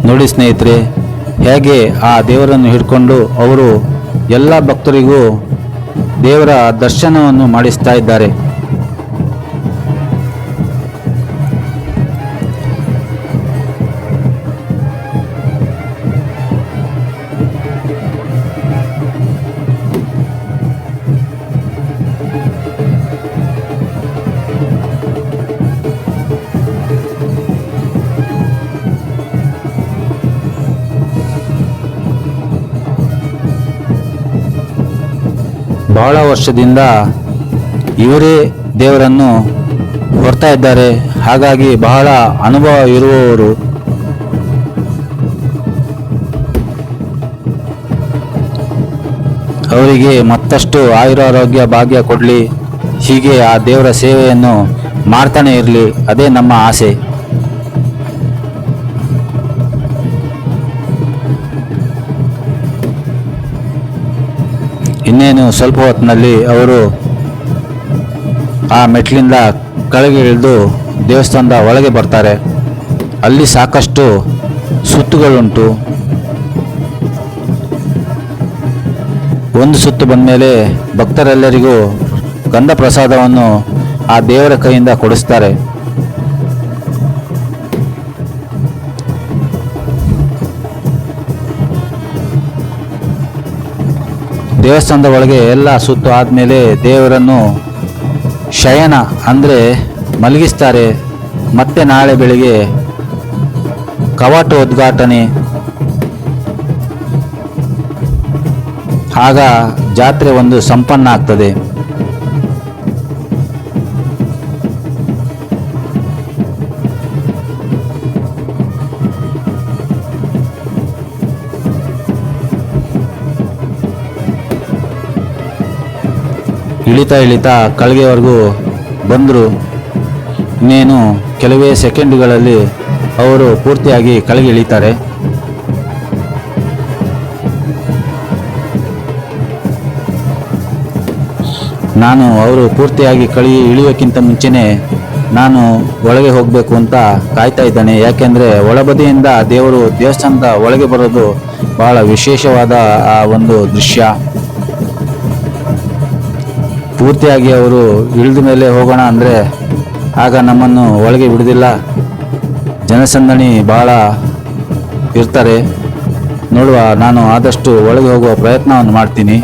ನೋಡಿ ಸ್ನೇಹಿತರೆ, ಹೇಗೆ ಆ ದೇವರನ್ನು ಹಿಡ್ಕೊಂಡು ಅವರು ಎಲ್ಲ ಭಕ್ತರಿಗೂ ದೇವರ ದರ್ಶನವನ್ನು ಮಾಡಿಸ್ತಾ ಇದ್ದಾರೆ. ಬಹಳ ವರ್ಷದಿಂದ ಇವರೇ ದೇವರನ್ನು ಹೊರ್ತಾ ಇದ್ದಾರೆ. ಹಾಗಾಗಿ ಬಹಳ ಅನುಭವ ಇರುವವರು. ಅವರಿಗೆ ಮತ್ತಷ್ಟು ಆಯುರಾರೋಗ್ಯ ಭಾಗ್ಯ ಕೊಡಲಿ. ಹೀಗೆ ಆ ದೇವರ ಸೇವೆಯನ್ನು ಮಾಡ್ತಾನೆ ಇರಲಿ, ಅದೇ ನಮ್ಮ ಆಸೆ. ಇನ್ನೇನು ಸ್ವಲ್ಪ ಹೊತ್ತಿನಲ್ಲಿ ಅವರು ಆ ಮೆಟ್ಲಿಂದ ಕೆಳಗೆ ಇಳಿದು ದೇವಸ್ಥಾನದ ಒಳಗೆ ಬರ್ತಾರೆ. ಅಲ್ಲಿ ಸಾಕಷ್ಟು ಸುತ್ತುಗಳುಂಟು. ಒಂದು ಸುತ್ತು ಬಂದ ಮೇಲೆ ಭಕ್ತರೆಲ್ಲರಿಗೂ ಗಂಧ ಪ್ರಸಾದವನ್ನು ಆ ದೇವರ ಕೈಯಿಂದ ಕೊಡಿಸ್ತಾರೆ. ದೇವಸ್ಥಾನದ ಒಳಗೆ ಎಲ್ಲ ಸುತ್ತು ಆದಮೇಲೆ ದೇವರನ್ನು ಶಯನ ಅಂದರೆ ಮಲಗಿಸ್ತಾರೆ. ಮತ್ತೆ ನಾಳೆ ಬೆಳಿಗ್ಗೆ ಕವಾಟ ಉದ್ಘಾಟನೆ. ಆಗ ಜಾತ್ರೆ ಒಂದು ಸಂಪನ್ನ ಆಗ್ತದೆ. ಇಳಿತಾ ಕೆಳಗೆವರೆಗೂ ಬಂದರು. ಇನ್ನೇನು ಕೆಲವೇ ಸೆಕೆಂಡುಗಳಲ್ಲಿ ಅವರು ಪೂರ್ತಿಯಾಗಿ ಕೆಳಗೆ ಇಳಿತಾರೆ. ನಾನು ಅವರು ಪೂರ್ತಿಯಾಗಿ ಇಳಿಯೋಕ್ಕಿಂತ ಮುಂಚೆನೇ ನಾನು ಒಳಗೆ ಹೋಗಬೇಕು ಅಂತ ಕಾಯ್ತಾ ಇದ್ದಾನೆ. ಯಾಕೆಂದರೆ ಒಳಬದಿಯಿಂದ ದೇವರು ದೇವಸ್ಥಾನದ ಒಳಗೆ ಬರೋದು ಬಹಳ ವಿಶೇಷವಾದ ಆ ಒಂದು ದೃಶ್ಯ. ಪೂರ್ತಿಯಾಗಿ ಅವರು ಇಳಿದ ಮೇಲೆ ಹೋಗೋಣ ಅಂದರೆ ಆಗ ನಮ್ಮನ್ನು ಒಳಗೆ ಬಿಡುವುದಿಲ್ಲ. ಜನಸಂದಣಿ ಬಹಳ ಇರ್ತಾರೆ. ನೋಡುವ, ನಾನು ಆದಷ್ಟು ಒಳಗೆ ಹೋಗುವ ಪ್ರಯತ್ನವನ್ನು ಮಾಡ್ತೀನಿ.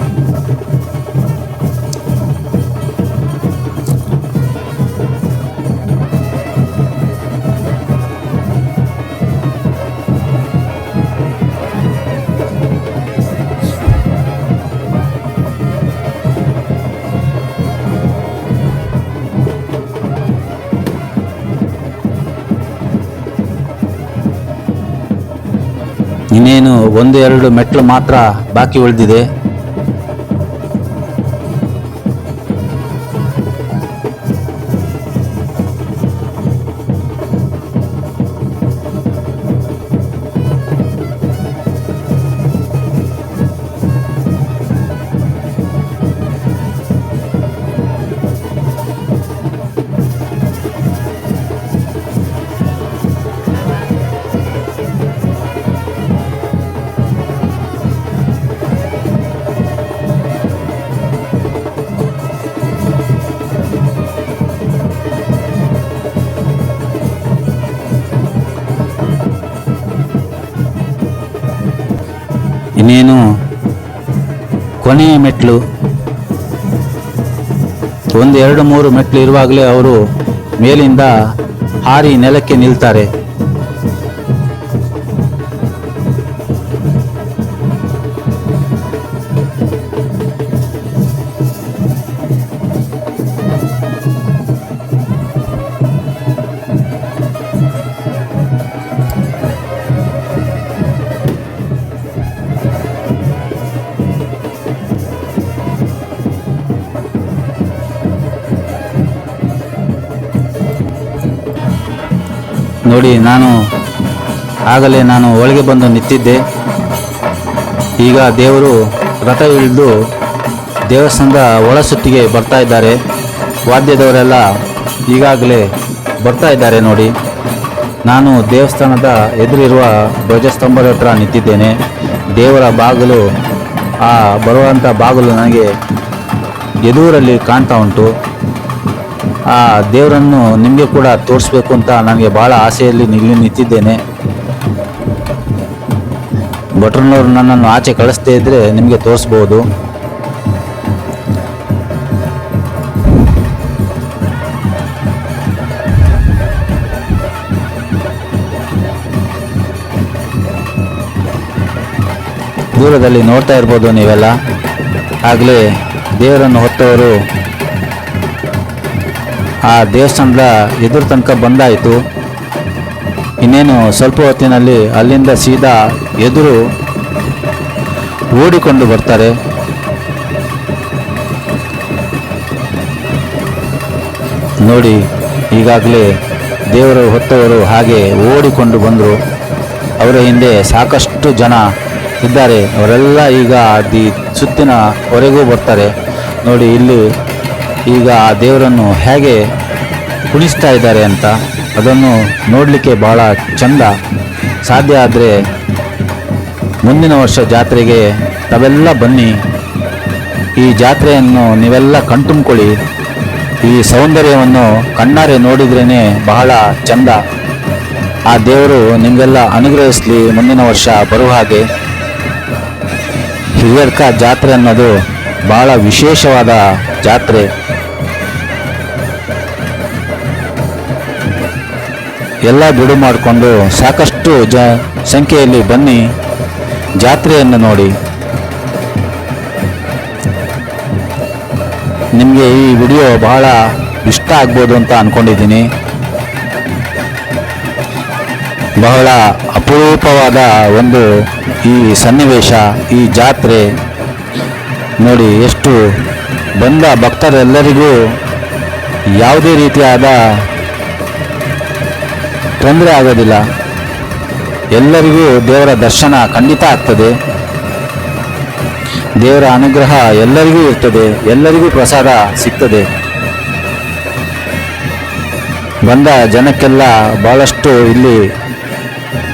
ಇನ್ನೇನು 1-2 ಮೆಟ್ಲು ಮಾತ್ರ ಬಾಕಿ ಉಳಿದಿದೆ. ಇನ್ನೇನು ಕೊನೆಯ ಮೆಟ್ಲು. 1-2-3 ಮೆಟ್ಲು ಇರುವಾಗಲೇ ಅವರು ಮೇಲಿಂದ ಹಾರಿ ನೆಲಕ್ಕೆ ನಿಲ್ತಾರೆ. ನೋಡಿ, ಆಗಲೇ ನಾನು ಒಳಗೆ ಬಂದು ನಿಂತಿದ್ದೆ. ಈಗ ದೇವರು ರಥ ಇಳಿದು ದೇವಸ್ಥಾನದ ಒಳ ಸುತ್ತಿಗೆ ಬರ್ತಾ ಇದ್ದಾರೆ. ವಾದ್ಯದವರೆಲ್ಲ ಈಗಾಗಲೇ ಬರ್ತಾ ಇದ್ದಾರೆ. ನೋಡಿ, ನಾನು ದೇವಸ್ಥಾನದ ಎದುರಿರುವ ಧ್ವಜಸ್ತಂಭದ ಹತ್ರ ನಿಂತಿದ್ದೇನೆ. ದೇವರ ಬಾಗಿಲು, ಆ ಬರುವಂಥ ಬಾಗಿಲು ನನಗೆ ಎದುರಲ್ಲಿ ಕಾಣ್ತಾ ಉಂಟು. ಆ ದೇವರನ್ನು ನಿಮಗೆ ಕೂಡ ತೋರಿಸ್ಬೇಕು ಅಂತ ನನಗೆ ಭಾಳ ಆಸೆಯಲ್ಲಿ ಇಲ್ಲಿ ನಿಂತಿದ್ದೇನೆ. ಭಟ್ರನವರು ನನ್ನನ್ನು ಆಚೆ ಕಳಿಸ್ದೇ ಇದ್ದರೆ ನಿಮಗೆ ತೋರಿಸ್ಬೋದು. ದೂರದಲ್ಲಿ ನೋಡ್ತಾ ಇರ್ಬೋದು ನೀವೆಲ್ಲ. ಆಗಲೇ ದೇವರನ್ನು ಹೊತ್ತವರು ಆ ದೇವಸ್ಥಾನದ ಎದುರು ತನಕ ಬಂದಾಯಿತು. ಇನ್ನೇನು ಸ್ವಲ್ಪ ಹೊತ್ತಿನಲ್ಲಿ ಅಲ್ಲಿಂದ ಸೀದಾ ಎದುರು ಓಡಿಕೊಂಡು ಬರ್ತಾರೆ. ನೋಡಿ, ಈಗಾಗಲೇ ದೇವರು ಹೊತ್ತವರು ಹಾಗೆ ಓಡಿಕೊಂಡು ಬಂದರು. ಅವರ ಹಿಂದೆ ಸಾಕಷ್ಟು ಜನ ಇದ್ದಾರೆ. ಅವರೆಲ್ಲ ಈಗ ಸುತ್ತಿನವರೆಗೂ ಬರ್ತಾರೆ. ನೋಡಿ, ಇಲ್ಲಿ ಈಗ ಆ ದೇವರನ್ನು ಹೇಗೆ ಕುಣಿಸ್ತಾ ಇದ್ದಾರೆ ಅಂತ, ಅದನ್ನು ನೋಡಲಿಕ್ಕೆ ಭಾಳ ಚಂದ. ಸಾಧ್ಯ ಆದರೆ ಮುಂದಿನ ವರ್ಷ ಜಾತ್ರೆಗೆ ತಾವೆಲ್ಲ ಬನ್ನಿ. ಈ ಜಾತ್ರೆಯನ್ನು ನೀವೆಲ್ಲ ಕಣ್ತುಂಬ್ಕೊಳ್ಳಿ. ಈ ಸೌಂದರ್ಯವನ್ನು ಕಣ್ಣಾರೆ ನೋಡಿದ್ರೇ ಬಹಳ ಚಂದ. ಆ ದೇವರು ನಿಮಗೆಲ್ಲ ಅನುಗ್ರಹಿಸಲಿ ಮುಂದಿನ ವರ್ಷ ಬರುವ ಹಾಗೆ. ಹಿರಿಯರ್ಕ ಜಾತ್ರೆ ಅನ್ನೋದು ಬಹಳ ವಿಶೇಷವಾದ ಜಾತ್ರೆ. ಎಲ್ಲ ಬಿಡು ಮಾಡಿಕೊಂಡು ಸಾಕಷ್ಟು ಸಂಖ್ಯೆಯಲ್ಲಿ ಬನ್ನಿ, ಜಾತ್ರೆಯನ್ನು ನೋಡಿ. ನಿಮಗೆ ಈ ವಿಡಿಯೋ ಬಹಳ ಇಷ್ಟ ಆಗ್ಬೋದು ಅಂತ ಅಂದ್ಕೊಂಡಿದ್ದೀನಿ. ಬಹಳ ಅಪರೂಪವಾದ ಒಂದು ಈ ಸನ್ನಿವೇಶ, ಈ ಜಾತ್ರೆ ನೋಡಿ. ಎಷ್ಟು ಬಂದ ಭಕ್ತರೆಲ್ಲರಿಗೂ ಯಾವುದೇ ರೀತಿಯಾದ ತೊಂದರೆ ಆಗೋದಿಲ್ಲ. ಎಲ್ಲರಿಗೂ ದೇವರ ದರ್ಶನ ಖಂಡಿತ ಆಗ್ತದೆ. ದೇವರ ಅನುಗ್ರಹ ಎಲ್ಲರಿಗೂ ಇರ್ತದೆ. ಎಲ್ಲರಿಗೂ ಪ್ರಸಾದ ಸಿಗ್ತದೆ. ಬಂದ ಜನಕ್ಕೆಲ್ಲ ಬಹಳಷ್ಟು ಇಲ್ಲಿ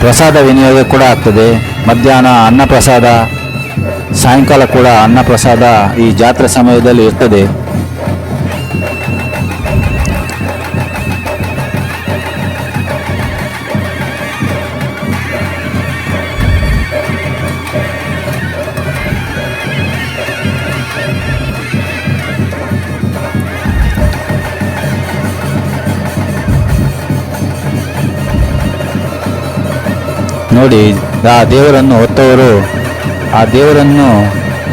ಪ್ರಸಾದ ವಿನಿಯೋಗ ಕೂಡ ಆಗ್ತದೆ. ಮಧ್ಯಾಹ್ನ ಅನ್ನಪ್ರಸಾದ, ಸಾಯಂಕಾಲ ಕೂಡ ಅನ್ನಪ್ರಸಾದ ಈ ಜಾತ್ರೆ ಸಮಯದಲ್ಲಿ ಇರ್ತದೆ. ನೋಡಿ, ಆ ದೇವರನ್ನು ಹೊತ್ತವರು ಆ ದೇವರನ್ನು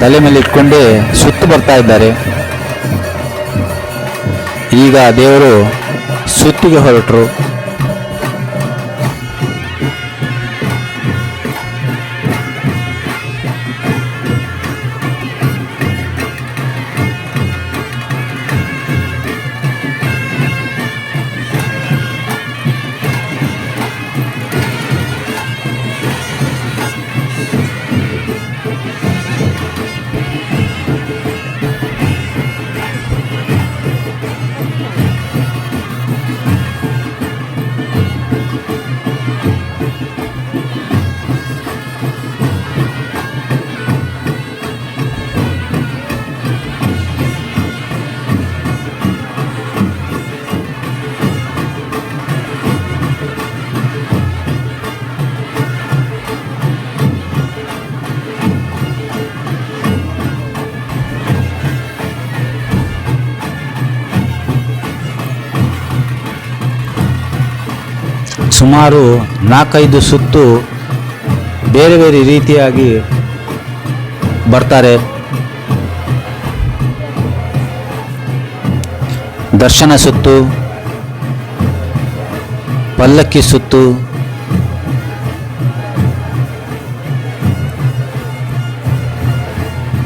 ತಲೆ ಮೇಲೆ ಇಟ್ಕೊಂಡೇ ಸುತ್ತು ಬರ್ತಾ ಇದ್ದಾರೆ. ಈಗ ದೇವರು ಸುತ್ತಿಗೆ ಹೊರಟರು. ಸುಮಾರು 4-5 ಸುತ್ತು ಬೇರೆ ಬೇರೆ ರೀತಿಯಾಗಿ ಬರ್ತಾರೆ. ದರ್ಶನ ಸುತ್ತು, ಪಲ್ಲಕ್ಕಿ ಸುತ್ತು,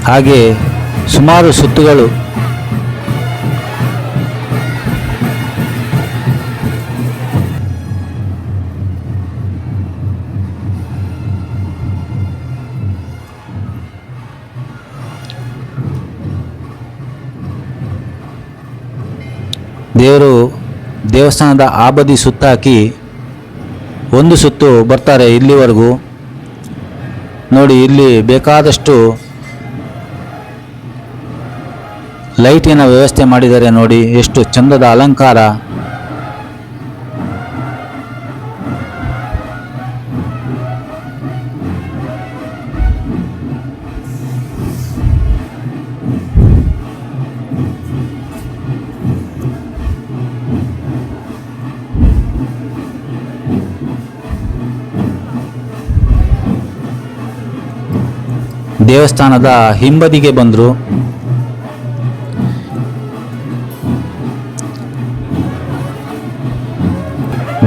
ಹಾಗೆ ಸುಮಾರು ಸುತ್ತುಗಳು. ದೇವರು ದೇವಸ್ಥಾನದ ಆ ಬದಿ ಸುತ್ತಾಕಿ ಒಂದು ಸುತ್ತು ಬರ್ತಾರೆ ಇಲ್ಲಿವರೆಗೂ. ನೋಡಿ, ಇಲ್ಲಿ ಬೇಕಾದಷ್ಟು ಲೈಟಿನ ವ್ಯವಸ್ಥೆ ಮಾಡಿದ್ದಾರೆ. ನೋಡಿ ಎಷ್ಟು ಚಂದದ ಅಲಂಕಾರ. ದೇವಸ್ಥಾನದ ಹಿಂಬದಿಗೆ ಬಂದರು.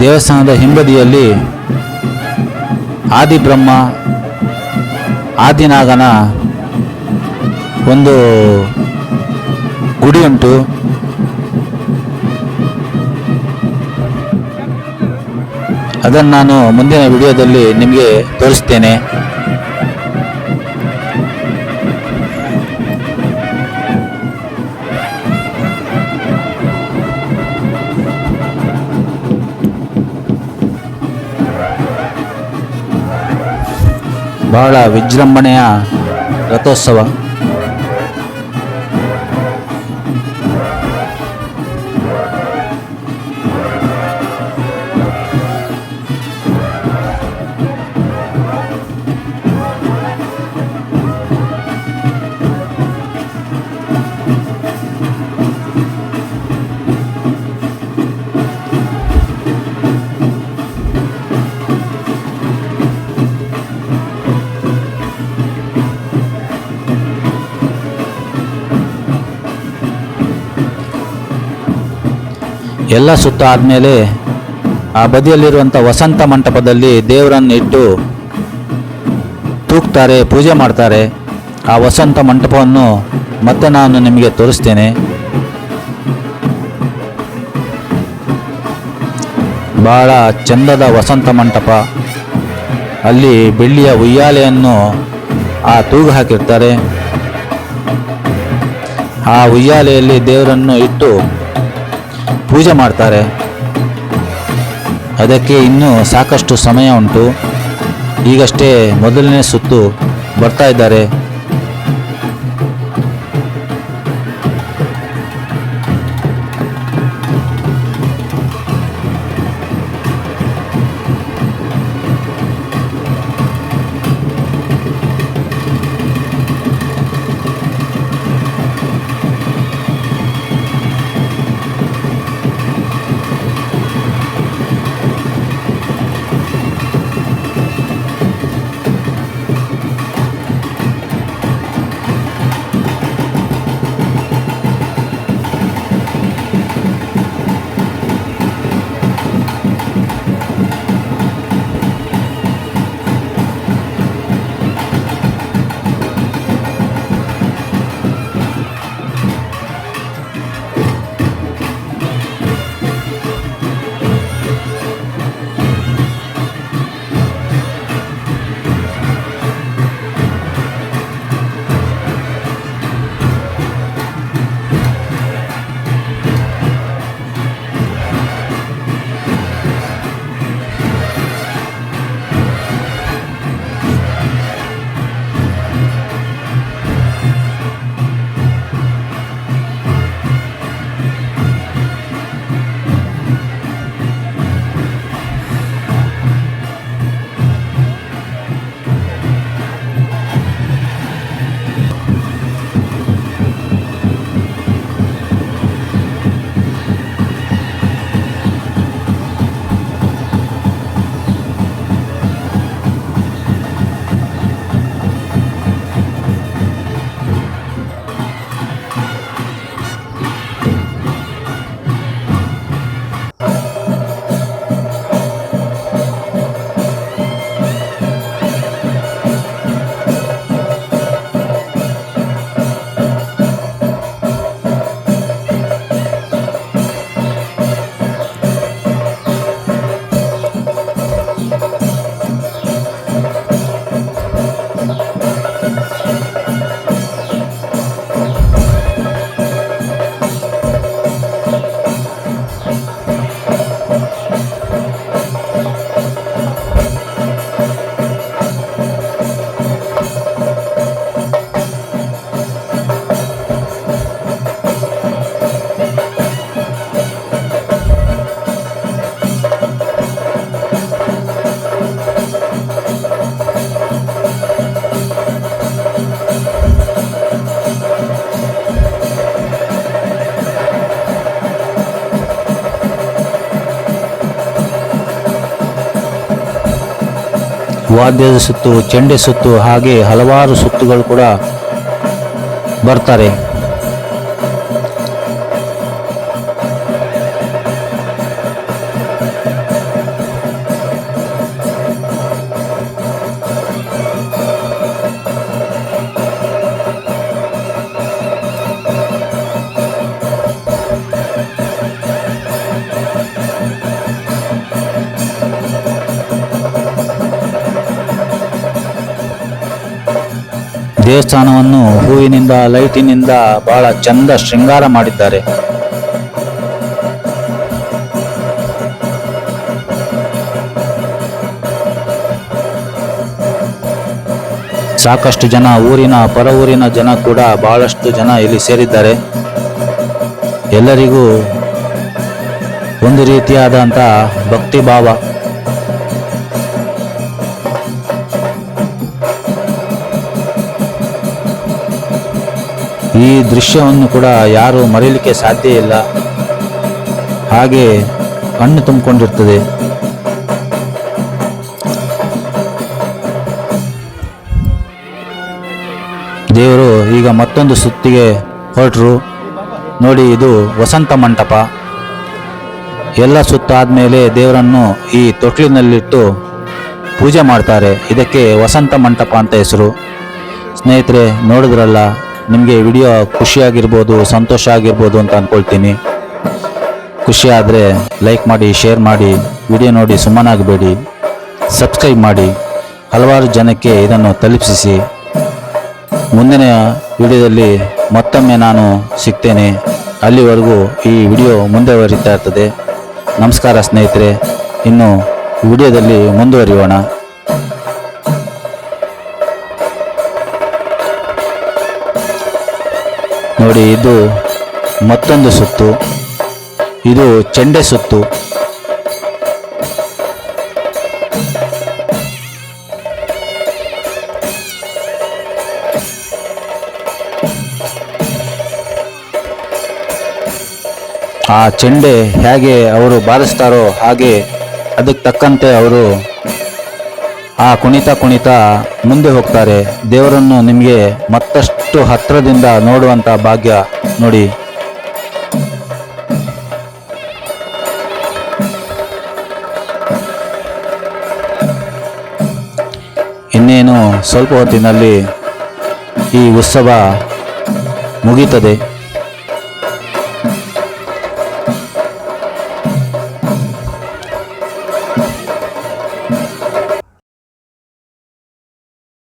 ದೇವಸ್ಥಾನದ ಹಿಂಬದಿಯಲ್ಲಿ ಆದಿಬ್ರಹ್ಮ ಆದಿನಾಗನ ಒಂದು ಗುಡಿ ಉಂಟು. ಅದನ್ನು ನಾನು ಮುಂದಿನ ವಿಡಿಯೋದಲ್ಲಿ ನಿಮಗೆ ತೋರಿಸ್ತೇನೆ. ಬಹಳ ವಿಜೃಂಭಣೆಯ ರಥೋತ್ಸವ. ಎಲ್ಲ ಸುತ್ತ ಆದಮೇಲೆ ಆ ಬದಿಯಲ್ಲಿರುವಂಥ ವಸಂತ ಮಂಟಪದಲ್ಲಿ ದೇವರನ್ನು ಇಟ್ಟು ತೂಗ್ತಾರೆ, ಪೂಜೆ ಮಾಡ್ತಾರೆ. ಆ ವಸಂತ ಮಂಟಪವನ್ನು ಮತ್ತೆ ನಾನು ನಿಮಗೆ ತೋರಿಸ್ತೇನೆ. ಬಹಳ ಚಂದದ ವಸಂತ ಮಂಟಪ. ಅಲ್ಲಿ ಬೆಳ್ಳಿಯ ಉಯ್ಯಾಲೆಯನ್ನು ಆ ತೂಗು ಹಾಕಿರ್ತಾರೆ. ಆ ಉಯ್ಯಾಲೆಯಲ್ಲಿ ದೇವರನ್ನು ಇಟ್ಟು ಪೂಜೆ ಮಾಡ್ತಾರೆ. ಅದಕ್ಕೆ ಇನ್ನೂ ಸಾಕಷ್ಟು ಸಮಯ ಉಂಟು. ಈಗಷ್ಟೇ ಮೊದಲನೇ ಸುತ್ತು ಬರ್ತಾ ಇದ್ದಾರೆ. ವಾದ್ಯದ ಸುತ್ತು, ಚೆಂಡೆ ಸುತ್ತು, ಹಾಗೆ ಹಲವಾರು ಸುತ್ತುಗಳು ಕೂಡ ಬರ್ತಾರೆ. ದೇವಸ್ಥಾನವನ್ನು ಹೂವಿನಿಂದ, ಲೈಟಿನಿಂದ ಬಹಳ ಚಂದ ಶೃಂಗಾರ ಮಾಡಿದ್ದಾರೆ. ಸಾಕಷ್ಟು ಜನ, ಊರಿನ ಪರ ಊರಿನ ಜನ ಕೂಡ ಬಹಳಷ್ಟು ಜನ ಇಲ್ಲಿ ಸೇರಿದ್ದಾರೆ. ಎಲ್ಲರಿಗೂ ಒಂದು ರೀತಿಯಾದಂಥ ಭಕ್ತಿ ಭಾವ. ಈ ದೃಶ್ಯವನ್ನು ಕೂಡ ಯಾರು ಮರೆಯಲಿಕ್ಕೆ ಸಾಧ್ಯ ಇಲ್ಲ. ಹಾಗೆ ಕಣ್ಣು ತುಂಬಿಕೊಂಡಿರ್ತದೆ. ದೇವರು ಈಗ ಮತ್ತೊಂದು ಸುತ್ತಿಗೆ ಹೊರಟರು. ನೋಡಿ, ಇದು ವಸಂತ ಮಂಟಪ. ಎಲ್ಲ ಸುತ್ತಾದ್ಮೇಲೆ ದೇವರನ್ನು ಈ ತೊಟ್ಲಿನಲ್ಲಿಟ್ಟು ಪೂಜೆ ಮಾಡ್ತಾರೆ. ಇದಕ್ಕೆ ವಸಂತ ಮಂಟಪ ಅಂತ ಹೆಸರು. ಸ್ನೇಹಿತರೆ, ನೋಡಿದ್ರಲ್ಲ, ನಿಮಗೆ ವಿಡಿಯೋ ಖುಷಿಯಾಗಿರ್ಬೋದು, ಸಂತೋಷ ಆಗಿರ್ಬೋದು ಅಂತ ಅಂದ್ಕೊಳ್ತೀನಿ. ಖುಷಿ ಆದರೆ ಲೈಕ್ ಮಾಡಿ, ಶೇರ್ ಮಾಡಿ, ವಿಡಿಯೋ ನೋಡಿ ಸುಮ್ಮನಾಗಬೇಡಿ, ಸಬ್ಸ್ಕ್ರೈಬ್ ಮಾಡಿ, ಹಲವಾರು ಜನಕ್ಕೆ ಇದನ್ನು ತಲುಪಿಸಿ. ಮುಂದಿನ ವಿಡಿಯೋದಲ್ಲಿ ಮತ್ತೊಮ್ಮೆ ನಾನು ಸಿಗ್ತೇನೆ. ಅಲ್ಲಿವರೆಗೂ ಈ ವಿಡಿಯೋ ಮುಂದುವರಿತಾ ಇರ್ತದೆ. ನಮಸ್ಕಾರ ಸ್ನೇಹಿತರೆ, ಇನ್ನು ವಿಡಿಯೋದಲ್ಲಿ ಮುಂದುವರಿಯೋಣ. ನೋಡಿ, ಇದು ಮತ್ತೊಂದು ಸುತ್ತು. ಇದು ಚೆಂಡೆ ಸುತ್ತು. ಆ ಚೆಂಡೆ ಹೇಗೆ ಅವರು ಬಾರಿಸ್ತಾರೋ ಹಾಗೆ ಅದಕ್ಕೆ ತಕ್ಕಂತೆ ಅವರು ಆ ಕುಣಿತ ಮುಂದೆ ಹೋಗ್ತಾರೆ. ದೇವರನ್ನು ನಿಮಗೆ ಮತ್ತಷ್ಟು ಹತ್ತಿರದಿಂದ ನೋಡುವಂಥ ಭಾಗ್ಯ. ನೋಡಿ, ಇನ್ನೇನು ಸ್ವಲ್ಪ ಹೊತ್ತಿನಲ್ಲಿ ಈ ಉತ್ಸವ ಮುಗೀತದೆ.